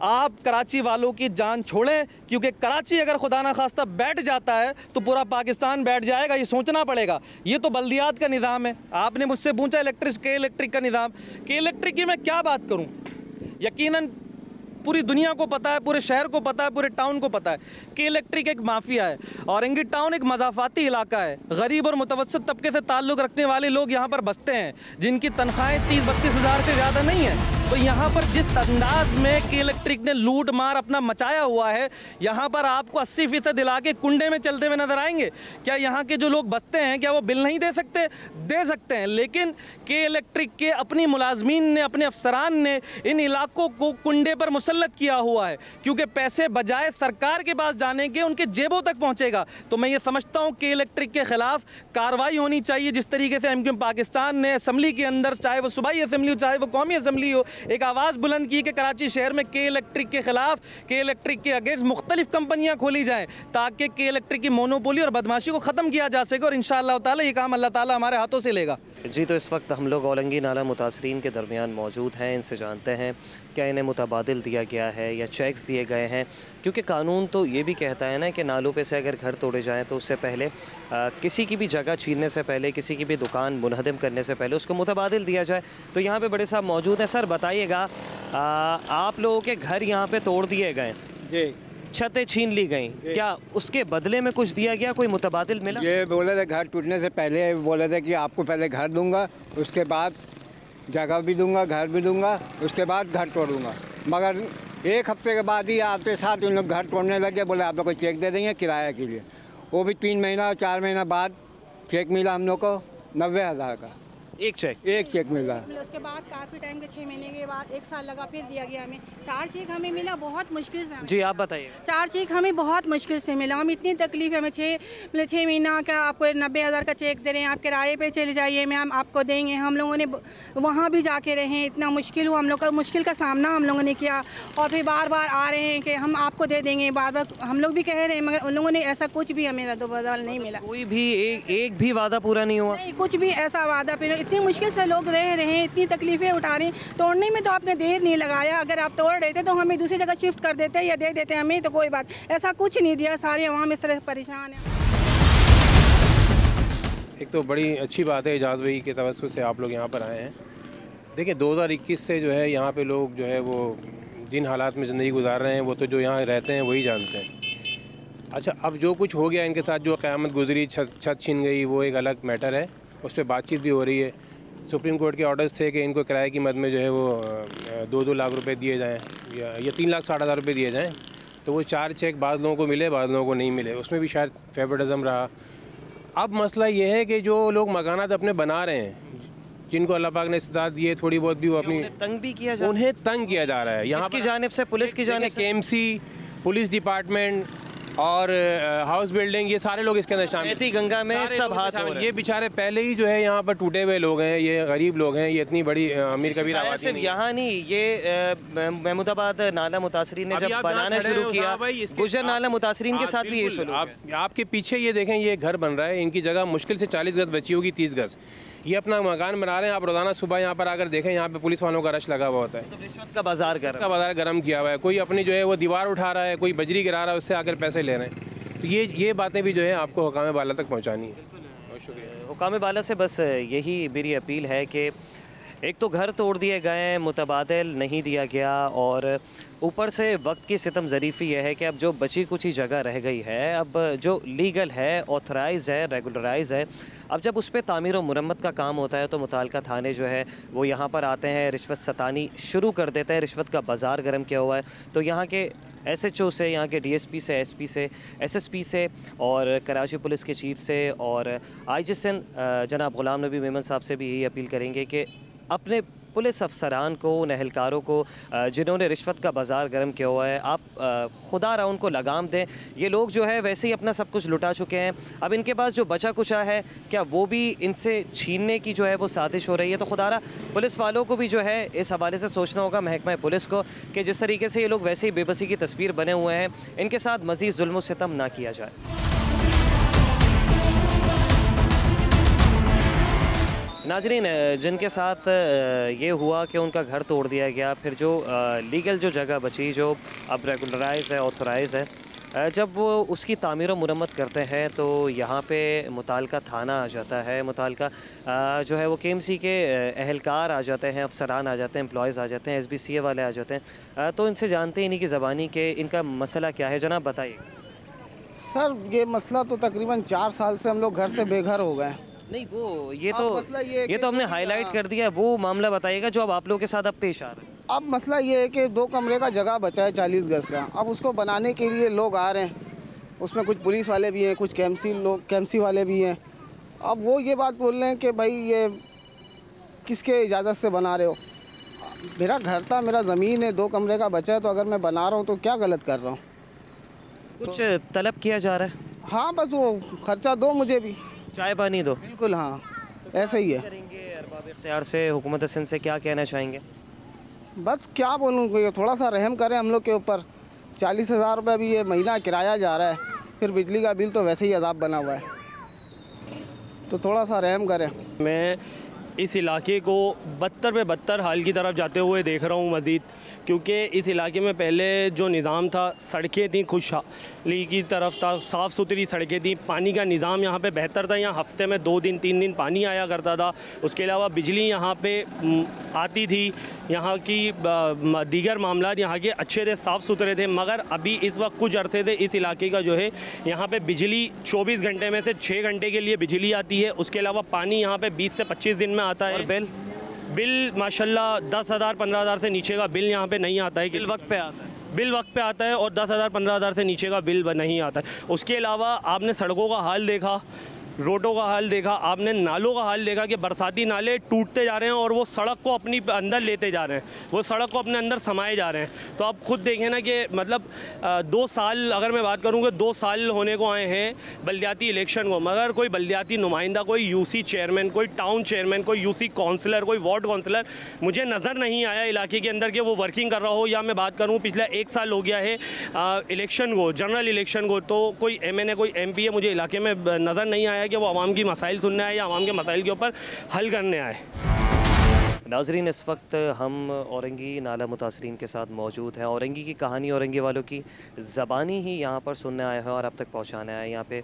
आप कराची वालों की जान छोड़ें, क्योंकि कराची अगर खुदा ना खास्ता बैठ जाता है तो पूरा पाकिस्तान बैठ जाएगा। ये सोचना पड़ेगा। ये तो बल्दियात का निज़ाम है। आपने मुझसे पूछा इलेक्ट्रिक का निज़ाम, कि इलेक्ट्रिक की मैं क्या बात करूं। यकीनन पूरी दुनिया को पता है, पूरे शहर को पता है, पूरे टाउन को पता है कि इलेक्ट्रिक एक माफिया है। औरंगी टाउन एक मज़ाफ़ाती इलाका है। गरीब और मुतवस्सित तबके से ताल्लुक़ रखने वाले लोग यहाँ पर बसते हैं, जिनकी तनख्वाहें 30-32 हज़ार से ज़्यादा नहीं है। तो यहाँ पर जिस अंदाज में कि इलेक्ट्रिक ने लूट मार अपना मचाया हुआ है, यहाँ पर आपको 80% इलाके कुंडे में चलते हुए नजर आएंगे। क्या यहाँ के जो लोग बसते हैं, क्या वो बिल नहीं दे सकते? दे सकते हैं, लेकिन के इलेक्ट्रिक के अपनी मुलाजमीन ने, अपने अफसरान ने इन इलाकों को कुंडे पर मुसल्लत किया हुआ है, क्योंकि पैसे बजाय सरकार के पास जाने के उनके जेबों तक पहुँचेगा। तो मैं ये समझता हूँ कि इलेक्ट्रिक के ख़िलाफ़ कार्रवाई होनी चाहिए। जिस तरीके से MQM पाकिस्तान ने असम्बली के अंदर, चाहे वो सूबाई असम्बली हो चाहे वो कौमी असम्बली हो, एक आवाज़ बुलंद की कि कराची शहर में के इलेक्ट्रिक के ख़िलाफ़, के इलेक्ट्रिक के अगेंस्ट मुख्तलिफ कंपनियाँ खोली जाएँ, ताकि के इलेक्ट्रिक की मोनोपोली और बदमाशी को ख़त्म किया जा सके। और इंशाअल्लाह ताला ये काम अल्लाह ताला हमारे हाथों से लेगा। जी, तो इस वक्त हम लोग औलंगी नाला मुतासरीन के दरमियान मौजूद हैं। इनसे जानते हैं क्या इन्हें मुतबादिल दिया गया है या चेक्स दिए गए हैं, क्योंकि कानून तो ये भी कहता है ना कि नालों पे से अगर घर तोड़े जाएं तो उससे पहले किसी की भी जगह छीनने से पहले, किसी की भी दुकान मुनहदम करने से पहले उसको मुतबादिल दिया जाए। तो यहाँ पे बड़े साहब मौजूद हैं। सर बताइएगा, आप लोगों के घर यहाँ पे तोड़ दिए गए जी, छतें छीन ली गई, क्या उसके बदले में कुछ दिया गया, कोई मुतबादिल मिला? ये बोले थे घर टूटने से पहले बोले थे कि आपको पहले घर दूंगा, उसके बाद जगह भी दूंगा, घर भी दूंगा, उसके बाद घर तोड़ूंगा। मगर एक हफ्ते के बाद ही आपके साथ उन लोग घर तोड़ने लगे। बोले आप लोग को चेक दे देंगे किराया के लिए। वो भी 3 महीना 4 महीना बाद चेक मिला हम लोग को 90,000 का। एक चेक मिला। उसके बाद काफ़ी टाइम के 6 महीने के बाद 1 साल लगा, फिर दिया गया हमें 4 चेक हमें मिला, बहुत मुश्किल से। जी आप बताइए। 4 चेक हमें बहुत मुश्किल से मिला। हम इतनी तकलीफ है, हमें 6 महीना का आपको 90,000 का चेक दे रहे हैं, आप किराए पे चले जाइए, मैम आपको देंगे। हम लोगों ने वहाँ भी जाके रहे, इतना मुश्किल हुआ, हम लोग का मुश्किल का सामना हम लोगों ने किया। और फिर बार बार आ रहे हैं कि हम आपको दे देंगे, बार बार हम लोग भी कह रहे हैं, मगर उन लोगों ने ऐसा कुछ भी हमें रद्द-ओ-बदल नहीं मिला। कोई भी एक भी वादा पूरा नहीं हुआ? नहीं, कुछ भी ऐसा वादा फिर इतनी मुश्किल से लोग रह रहे हैं, इतनी तकलीफें उठा रहे हैं। तोड़ने में तो आपने देर नहीं लगाया, अगर आप तोड़ रहे थे तो हमें दूसरी जगह शिफ्ट कर देते या दे देते हमें, तो कोई बात। ऐसा कुछ नहीं दिया, सारे अवाम इस तरह परेशान हैं। एक तो बड़ी अच्छी बात है एजाज़ भाई के तवज्जुह से आप लोग यहाँ पर आए हैं। देखिए 2021 से जो है यहाँ पे लोग जो है वो जिन हालात में ज़िंदगी गुजार रहे हैं वो तो जो यहाँ रहते हैं वही जानते हैं। अच्छा, अब जो कुछ हो गया इनके साथ, जो क़यामत गुजरी, छत छीन गई, वो एक अलग मैटर है, उस पर बातचीत भी हो रही है। सुप्रीम कोर्ट के ऑर्डर्स थे कि इनको किराए की मद में जो है वो 2-2 लाख रुपए दिए जाएं या 3,60,000 रुपये दिए जाएं। तो वो 4 चेक बाद लोगों को मिले, बाद लोगों को नहीं मिले, उसमें भी शायद फेवरेटिज्म रहा। अब मसला ये है कि जो लोग मकानात अपने बना रहे हैं, जिनको अल्लाह पाक ने इस्तात दी है, थोड़ी बहुत भी वो अपनी तंग भी किया जा उन्हें तंग किया जा रहा है। यहाँ की जानिब से, पुलिस की जानिब से, KMC, पुलिस डिपार्टमेंट और हाउस बिल्डिंग, ये सारे लोग इसके अंदर शामिल। गंगा में सब हाथ हो रहे हैं। ये बेचारे पहले ही जो है यहाँ पर टूटे हुए लोग हैं, ये गरीब लोग हैं, ये इतनी बड़ी अमीर कबीर आबादी नहीं। यहाँ नहीं, ये महमूदाबाद नाला मुतासरीन ने जब बनाना शुरू किया, गुजर नाला मुतासरीन के साथ भी ये शुरू। आपके पीछे ये देखें, ये घर बन रहा है, इनकी जगह मुश्किल से 40 गज बची होगी, 30 गज। ये अपना मकान बना रहे हैं। आप रोज़ाना सुबह यहाँ पर आकर देखें, यहाँ पे पुलिस वालों का रश लगा हुआ होता है। तो रिश्वत का बाजार गर्म किया हुआ है। कोई अपनी जो है वो दीवार उठा रहा है, कोई बजरी गिरा रहा है, उससे आकर पैसे ले रहे हैं। तो ये बातें भी जो है आपको हुकाम बाला तक पहुँचानी है। बहुत शुक्रिया। हुकाम बाला से बस यही मेरी अपील है कि एक तो घर तोड़ दिए गए, मुतबादिल नहीं दिया गया, और ऊपर से वक्त की सितम ज़रीफ़ी यह है कि अब जो बची कुछ ही जगह रह गई है, अब जो लीगल है, ऑथराइज़ है, रेगुलराइज़ है, अब जब उस पर तामीर व मुरम्मत का काम होता है तो मुताल्लिका थाने जो है वो यहाँ पर आते हैं, रिश्वत सतानी शुरू कर देते हैं। रिश्वत का बाज़ार गर्म किया हुआ है। तो यहाँ के SHO से, यहाँ के DSP से, SP से, SSP से और कराची पुलिस के चीफ से और IGSN जनाब ग़ुलाम नबी मेमन साहब से भी यही अपील करेंगे कि अपने पुलिस अफसरान को, उन एहलकारों को जिन्होंने रिश्वत का बाज़ार गर्म किया हुआ है, आप खुदा रहा उनको लगाम दें। ये लोग जो है वैसे ही अपना सब कुछ लुटा चुके हैं, अब इनके पास जो बचा कुचा है, क्या वो भी इनसे छीनने की जो है वो साजिश हो रही है? तो खुदा रहा पुलिस वालों को भी जो है इस हवाले से सोचना होगा, महकमा पुलिस को, कि जिस तरीके से ये लोग वैसे ही बेबसी की तस्वीर बने हुए हैं, इनके साथ मज़ीद जुल्म सितम ना किया जाए। नाजरीन, जिनके साथ ये हुआ कि उनका घर तोड़ दिया गया, फिर जो लीगल जो जगह बची जो अब रेगुलराइज है, ऑथोराइज है, जब वो उसकी तामीर व मुरम्मत करते हैं तो यहाँ पे मुताल्लिका थाना आ जाता है, मुताल्लिका जो है वो KMC के अहलकार आ जाते हैं, अफसरान आ जाते हैं, एम्प्लॉयज़ आ जाते हैं, SBCA वाले आ जाते हैं। तो इनसे जानते हैं इन्हीं की ज़बानी के इनका मसला क्या है। जनाब बताइए। सर ये मसला तो तकरीबन 4 साल से हम लोग घर से बेघर हो गए। नहीं वो ये तो हमने हाईलाइट कर दिया है, वो मामला बताइएगा जो अब आप लोगों के साथ अब पेश आ रहा है। अब मसला ये है कि 2 कमरे का जगह बचा है 40 गज का। अब उसको बनाने के लिए लोग आ रहे हैं, उसमें कुछ पुलिस वाले भी हैं, कुछ KMC वाले भी हैं। अब वो ये बात बोल रहे हैं कि भाई ये किसके इजाज़त से बना रहे हो। मेरा घर था, मेरा ज़मीन है, 2 कमरे का बचा है, तो अगर मैं बना रहा हूँ तो क्या गलत कर रहा हूँ। कुछ तलब किया जा रहा है? हाँ बस वो खर्चा दो, मुझे भी चाय पानी दो। बिल्कुल हाँ, ऐसे ही है। करेंगे अरबाब इख्तियार से हुकूमत सिंध से क्या कहना चाहेंगे? बस क्या बोलूँ, थोड़ा सा रहम करें हम लोग के ऊपर। 40,000 रुपये भी ये महीना किराया जा रहा है, फिर बिजली का बिल तो वैसे ही अजाब बना हुआ है, तो थोड़ा सा रहम करें। मैं इस इलाके को बदतर पे बदतर हाल की तरफ जाते हुए देख रहा हूँ मज़ीद, क्योंकि इस इलाके में पहले जो निज़ाम था, सड़कें थी खुशहाली की तरफ था, साफ़ सुथरी सड़कें थी, पानी का निज़ाम यहाँ पे बेहतर था। यहाँ हफ्ते में 2 दिन 3 दिन पानी आया करता था। उसके अलावा बिजली यहाँ पे आती थी, यहाँ की दीगर मामलात यहाँ के अच्छे थे, साफ़ सुथरे थे। मगर अभी इस वक्त कुछ अरसे से इस इलाके का जो है यहाँ पे बिजली 24 घंटे में से 6 घंटे के लिए बिजली आती है। उसके अलावा पानी यहाँ पे 20 से 25 दिन में आता है। और बिल माशाल्लाह 10,000 15,000 से नीचे का बिल यहाँ पे नहीं आता है। बिल वक्त पे आता है? बिल वक्त पे आता है और 10,000 15,000 से नीचे का बिल नहीं आता है। उसके अलावा आपने सड़कों का हाल देखा, रोडों का हाल देखा, आपने नालों का हाल देखा कि बरसाती नाले टूटते जा रहे हैं और वो सड़क को अपनी अंदर लेते जा रहे हैं, वो सड़क को अपने अंदर समाए जा रहे हैं। तो आप खुद देखें ना कि मतलब 2 साल, अगर मैं बात करूँ कि 2 साल होने को आए हैं बल्दियाती इलेक्शन को, मगर कोई बल्दियाती नुमाइंदा, कोई UC चेयरमैन, कोई टाउन चेयरमैन, कोई UC काउंसलर, कोई वार्ड काउंसलर मुझे नज़र नहीं आया इलाके के अंदर कि वो वर्किंग कर रहा हो। या मैं बात करूँ पिछला 1 साल हो गया है इलेक्शन को, जनरल इलेक्शन को, तो कोई MNA, कोई MP है मुझे इलाके में नज़र नहीं आया कि वो आवाम की मसाइल सुनने आए या आवाम के मसाइल के ऊपर हल करने आए। नाजरीन, इस वक्त हम औरंगी नाला मुतासरीन के साथ मौजूद हैं। औरंगी की कहानी, औरंगी वालों की ज़बानी ही यहाँ पर सुनने आए हैं और अब तक पहुँचाने आए। यहाँ पे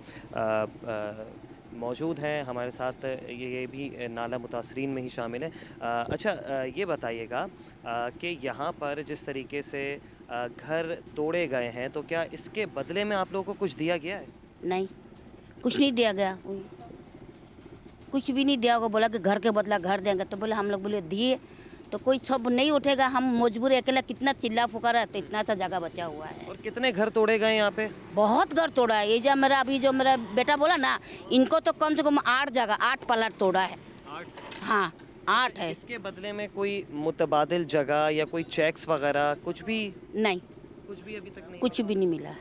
मौजूद हैं हमारे साथ, ये भी नाला मुतासरीन में ही शामिल है। अच्छा, ये बताइएगा कि यहाँ पर जिस तरीके से घर तोड़े गए हैं, तो क्या इसके बदले में आप लोगों को कुछ दिया गया है? नहीं, कुछ नहीं दिया गया, कुछ भी नहीं दिया। वो बोला कि घर के बदला घर देंगे, तो बोले हम लोग बोले दिए, तो कोई सब नहीं उठेगा, हम मजबूर अकेला कितना चिल्ला फुकार है, तो इतना सा जगह बचा हुआ है। और कितने घर तोड़े गए यहाँ पे? बहुत घर तोड़ा है। ये जो मेरा अभी जो मेरा बेटा बोला ना, इनको तो कम से कम 8 जगह 8 प्लाट तोड़ा है। 8? हाँ 8 है। इसके बदले में कोई मुतबादिल जगह या कोई चेक्स वगैरह कुछ भी नहीं? कुछ भी अभी तक नहीं, कुछ भी नहीं मिला।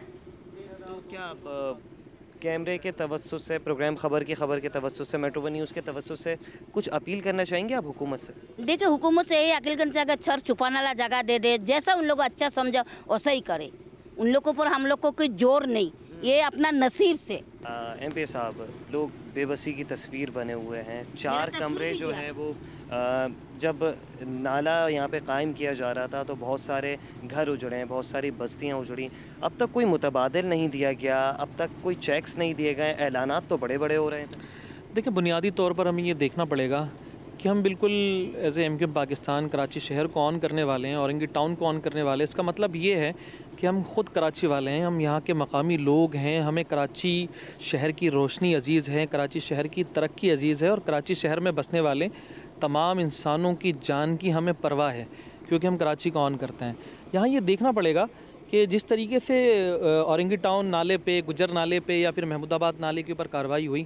तो क्या कैमरे के तवज्जुह से, प्रोग्राम खबर के तवज्जुह से, मेट्रो वन न्यूज़ के तवज्जुह से कुछ अपील करना चाहेंगे आप हुकूमत से? देखिए, हुकूमत से यही अपील करना चाहिए, छर छुपाने वाला जगह दे दे, जैसा उन लोग अच्छा समझा वैसा ही करे। उन लोगों पर हम लोग को कोई जोर नहीं, ये अपना नसीब से। MP साहब, लोग बेबसी की तस्वीर बने हुए हैं। 4 कमरे जो हैं वो जब नाला यहाँ पे कायम किया जा रहा था तो बहुत सारे घर उजड़े हैं, बहुत सारी बस्तियाँ उजड़ी। अब तक कोई मुतबादिल नहीं दिया गया, अब तक कोई चेक्स नहीं दिए गए, ऐलानात तो बड़े बड़े हो रहे हैं। देखिए, बुनियादी तौर पर हमें ये देखना पड़ेगा कि हम बिल्कुल as a MQM Pakistan Karachi शहर को ऑन करने वाले हैं, औरंगी टाउन को ऑन करने वाले हैं। इसका मतलब ये है कि हम ख़ुद कराची वाले हैं, हम यहाँ के मकामी लोग हैं, हमें कराची शहर की रोशनी अज़ीज़ है, कराची शहर की तरक्की अज़ीज़ है और कराची शहर में बसने वाले तमाम इंसानों की जान की हमें परवाह है, क्योंकि हम कराची को ऑन करते हैं। यहाँ ये देखना पड़ेगा कि जिस तरीके से औरंगी टाउन नाले पे, गुजर नाले पे या फिर महमूदाबाद नाले के ऊपर कार्रवाई हुई,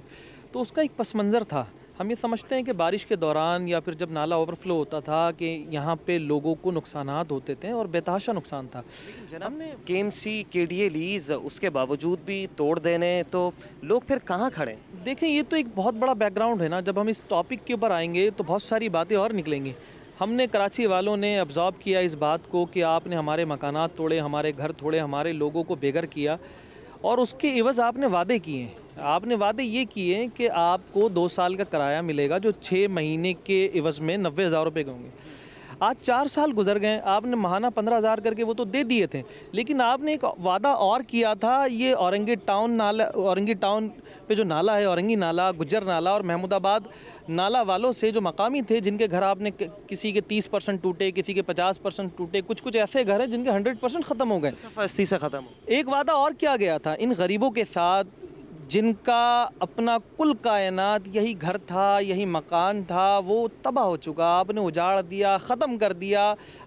तो उसका एक पस मंज़र था। हम ये समझते हैं कि बारिश के दौरान या फिर जब नाला ओवरफ्लो होता था कि यहाँ पे लोगों को नुकसानात होते थे और बेतहाशा नुकसान था। जनाब ने KMC KDA लीज़, उसके बावजूद भी तोड़ देने, तो लोग फिर कहाँ खड़े? देखें, ये तो एक बहुत बड़ा बैकग्राउंड है ना। जब हम इस टॉपिक के ऊपर आएंगे तो बहुत सारी बातें और निकलेंगी। हमने कराची वालों ने अब्जॉर्ब किया इस बात को कि आपने हमारे मकानात तोड़े, हमारे घर तोड़े, हमारे लोगों को बेघर किया, और उसके एवज़ आपने वादे किए हैं। आपने वादे ये किए हैं कि आपको 2 साल का किराया मिलेगा जो 6 महीने के एवज़ में 90,000 रुपये के होंगे। आज 4 साल गुजर गए, आपने महाना 15,000 करके वो तो दे दिए थे, लेकिन आपने एक वादा और किया था, ये औरंगी टाउन नाला, औरंगी टाउन पे जो नाला है, औरंगी नाला, गुज्जर नाला और महमूदाबाद नाला वालों से जो मकामी थे जिनके घर आपने किसी के 30% टूटे, किसी के 50% टूटे, कुछ ऐसे घर हैं जिनके 100% ख़त्म हो गए, फस्ती से ख़त्म हो। एक वादा और किया गया था इन गरीबों के साथ जिनका अपना कुल कायनात यही घर था, यही मकान था, वो तबाह हो चुका, आपने उजाड़ दिया, ख़त्म कर दिया।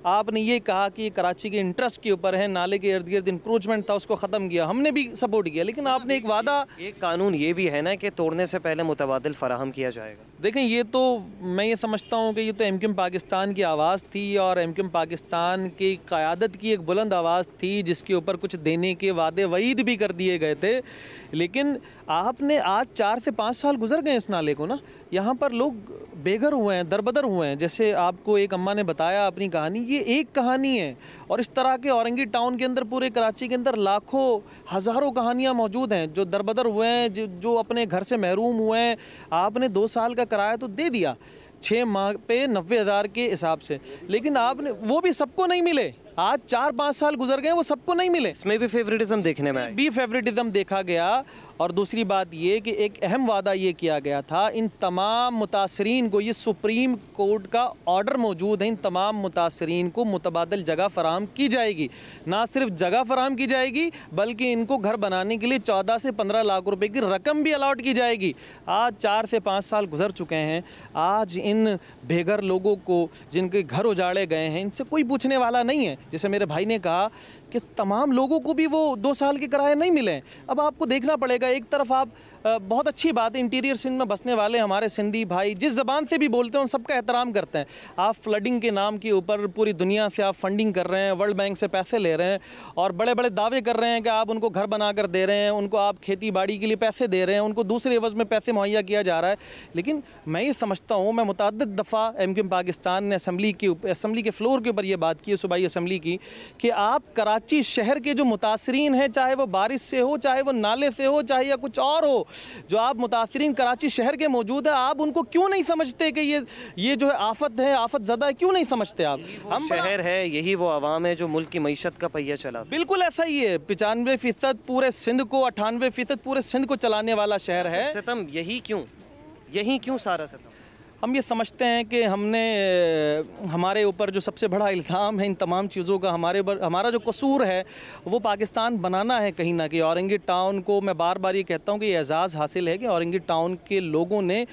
आपने ये कहा कि कराची के इंटरेस्ट के ऊपर है, नाले के इर्द गिर्द इंक्रोचमेंट था, उसको ख़त्म किया, हमने भी सपोर्ट किया, लेकिन आपने एक वादा, एक कानून ये भी है ना कि तोड़ने से पहले मुतबादिल फराहम किया जाएगा। देखें ये तो मैं ये समझता हूँ कि ये तो एमक्यूएम पाकिस्तान की आवाज़ थी और एमक्यूएम पाकिस्तान की क़यादत की एक बुलंद आवाज़ थी जिसके ऊपर कुछ देने के वादे वईद भी कर दिए गए थे, लेकिन आपने आज 4 से 5 साल गुजर गए इस नाले को ना, यहाँ पर लोग बेघर हुए हैं, दरबदर हुए हैं। जैसे आपको एक अम्मा ने बताया अपनी कहानी, ये एक कहानी है और इस तरह के औरंगी टाउन के अंदर, पूरे कराची के अंदर लाखों हज़ारों कहानियाँ मौजूद हैं जो दरबदर हुए हैं, जो अपने घर से महरूम हुए हैं। आपने 2 साल का किराया तो दे दिया 6 माह पे 90,000 के हिसाब से, लेकिन आपने वो भी सबको नहीं मिले। आज 4-5 साल गुजर गए, वो सबको नहीं मिले। इसमें भी फेवरेटिज्म देखने में आया, भी फेवरेटिज्म देखा गया। और दूसरी बात ये कि एक अहम वादा ये किया गया था इन तमाम मुतासरीन को, ये सुप्रीम कोर्ट का ऑर्डर मौजूद है, इन तमाम मुतासरीन को मुतबादिल जगह फराहम की जाएगी। ना सिर्फ जगह फराहम की जाएगी बल्कि इनको घर बनाने के लिए 14 से 15 लाख रुपए की रकम भी अलाट की जाएगी। आज 4 से 5 साल गुजर चुके हैं, आज इन बेघर लोगों को जिनके घर उजाड़े गए हैं इनसे कोई पूछने वाला नहीं है। जैसे मेरे भाई ने कहा कि तमाम लोगों को भी वो 2 साल के किराए नहीं मिले। अब आपको देखना पड़ेगा, एक तरफ आप बहुत अच्छी बात है, इंटीरियर सिंध में बसने वाले हमारे सिंधी भाई जिस ज़बान से भी बोलते हैं उन सबका एहतराम करते हैं। आप फ्लडिंग के नाम के ऊपर पूरी दुनिया से आप फंडिंग कर रहे हैं, वर्ल्ड बैंक से पैसे ले रहे हैं और बड़े बड़े दावे कर रहे हैं कि आप उनको घर बना कर दे रहे हैं, उनको आप खेती बाड़ी के लिए पैसे दे रहे हैं, उनको दूसरे एवज़ में पैसे मुहैया किया जा रहा है। लेकिन मैं ये समझता हूँ, मैं मुतअद्दिद दफ़ा एमक्यूएम पाकिस्तान ने असम्बली के फ्लोर के ऊपर ये बात की है, सूबाई असम्बली की, कि आप कराची शहर के जो मुतासरीन हैं, चाहे वो बारिश से हो, चाहे वो नाले से हो, चाहे या कुछ और हो, जो आप मुतासरीन कराची शहर के मौजूद है, आप उनको क्यों नहीं समझते कि ये जो है आफत है, आफत ज़दा है, क्यों नहीं समझते आप? हम शहर है, यही वो आवाम है जो मुल्क की मईशत का पहिया चला। बिल्कुल ऐसा ही है। 95% पूरे सिंध को, 98% पूरे सिंध को चलाने वाला शहर है। सितम यही क्यों सारा सितम? हम ये समझते हैं कि हमारे ऊपर जो सबसे बड़ा इल्ज़ाम है इन तमाम चीज़ों का, हमारा जो कसूर है वो पाकिस्तान बनाना है कहीं ना कहीं। औरंगी टाउन को मैं बार बार ये कहता हूँ कि ये एजाज़ हासिल है कि औरंगी टाउन के लोगों ने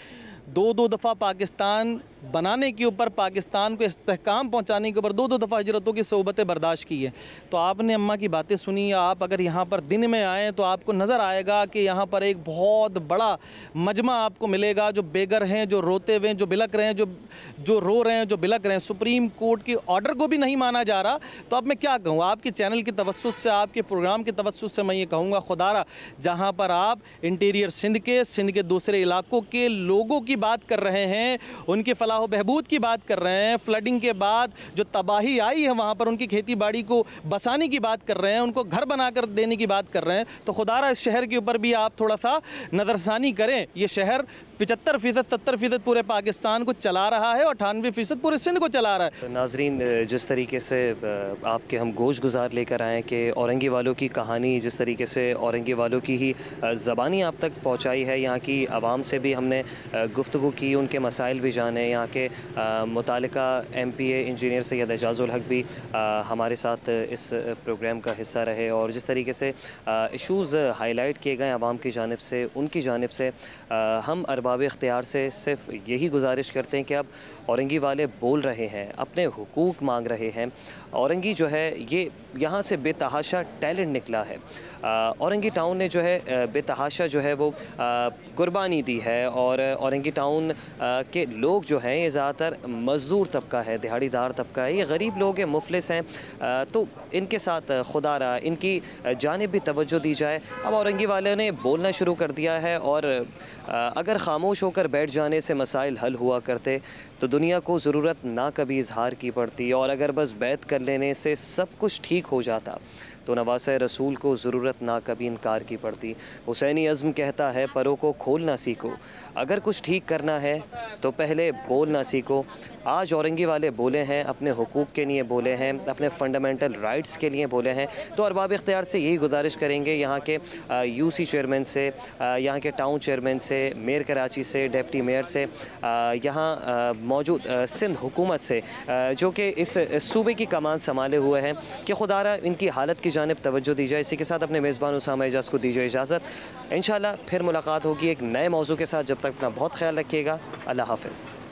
2 दफ़ा पाकिस्तान बनाने के ऊपर, पाकिस्तान को इस्तेहकाम पहुंचाने के ऊपर 2 दफ़ा हिजरतों की सोबतें बर्दाश्त की है। तो आपने अम्मा की बातें सुनी, आप अगर यहाँ पर दिन में आएँ तो आपको नज़र आएगा कि यहाँ पर एक बहुत बड़ा मजमा आपको मिलेगा, जो बेघर हैं, जो रोते हुए, जो बिलक रहे हैं, जो रो रहे हैं, जो बिलक रहे हैं। सुप्रीम कोर्ट के ऑर्डर को भी नहीं माना जा रहा। तो अब मैं क्या कहूँ, आपके चैनल की तवस्सुत से, आपके प्रोग्राम की तवस्सुत से मैं ये कहूँगा, खुदारा जहाँ पर आप इंटीरियर सिंध के दूसरे इलाकों के लोगों की बात कर रहे हैं, उनके फलाह बहबूद की बात कर रहे हैं, फ्लडिंग के बाद जो तबाही आई है वहाँ पर उनकी खेती बाड़ी को बसाने की बात कर रहे हैं, उनको घर बना कर देने की बात कर रहे हैं, तो खुदारा इस शहर के ऊपर भी आप थोड़ा सा नज़रसानी करें। ये शहर 75%, 70% पूरे पाकिस्तान को चला रहा है और 98% पूरे सिंध को चला रहा है। नाजरीन, जिस तरीके से आपके हम गोश गुजार लेकर आएँ कि औरंगी वालों की कहानी, जिस तरीके से औरंगी वालों की ही ज़बानी आप तक पहुँचाई है, यहाँ की आवाम से भी हमने गुफ्तगू की, उनके मसाइल भी जाने, यहाँ के मुतालिका MPA इंजीनियर सैयद एजाजुल हक भी हमारे साथ इस प्रोग्राम का हिस्सा रहे और जिस तरीके से इशूज़ हाईलाइट किए गए आवाम की जानिब से, उनकी जानिब से हम अरबाब इख्तियार से सिर्फ यही गुजारिश करते हैं कि अब औरंगी वाले बोल रहे हैं, अपने हुकूक मांग रहे हैं। औरंगी जो है ये यहाँ से बेतहाशा टैलेंट निकला है। औरंगी टाउन ने जो है बेतहाशा जो है वो कुर्बानी दी है और औरंगी टाउन के लोग जो हैं ये ज़्यादातर मज़दूर तबका है, दिहाड़ीदार तबका है, ये गरीब लोग हैं, मुफलिस हैं। तो इनके साथ खुदारा इनकी जानिब भी तवज्जो दी जाए। अब औरंगी वाले ने बोलना शुरू कर दिया है और अगर ख़ामोश होकर बैठ जाने से मसाइल हल हुआ करते तो दुनिया को ज़रूरत ना कभी इजहार की पड़ती और अगर बस बैत कर लेने से सब कुछ ठीक हो जाता तो नवासे रसूल को ज़रूरत ना कभी इनकार की पड़ती। हुसैनी अज़्म कहता है परों को खोलना सीखो, अगर कुछ ठीक करना है तो पहले बोलना सीखो। आज औरंगी वाले बोले हैं, अपने हुकूक़ के लिए बोले हैं, अपने फंडामेंटल राइट्स के लिए बोले हैं। तो अरबाब इख्तियार से यही गुजारिश करेंगे, यहाँ के यूसी चेयरमैन से, यहाँ के टाउन चेयरमैन से, मेयर कराची से, डिप्टी मेयर से, यहाँ मौजूद सिंध हुकूमत से जो कि इस सूबे की कमान संभाले हुए हैं, कि खुदारा इनकी हालत की जानिब तवज्जो दी जाए। इसी के साथ अपने मेज़बान उसामा एजाज़ को दीजिए इजाज़त। इंशाअल्लाह फिर मुलाकात होगी एक नए मौजू के साथ। जब तक अपना बहुत ख्याल रखिएगा। अल्लाह हाफ़िज़।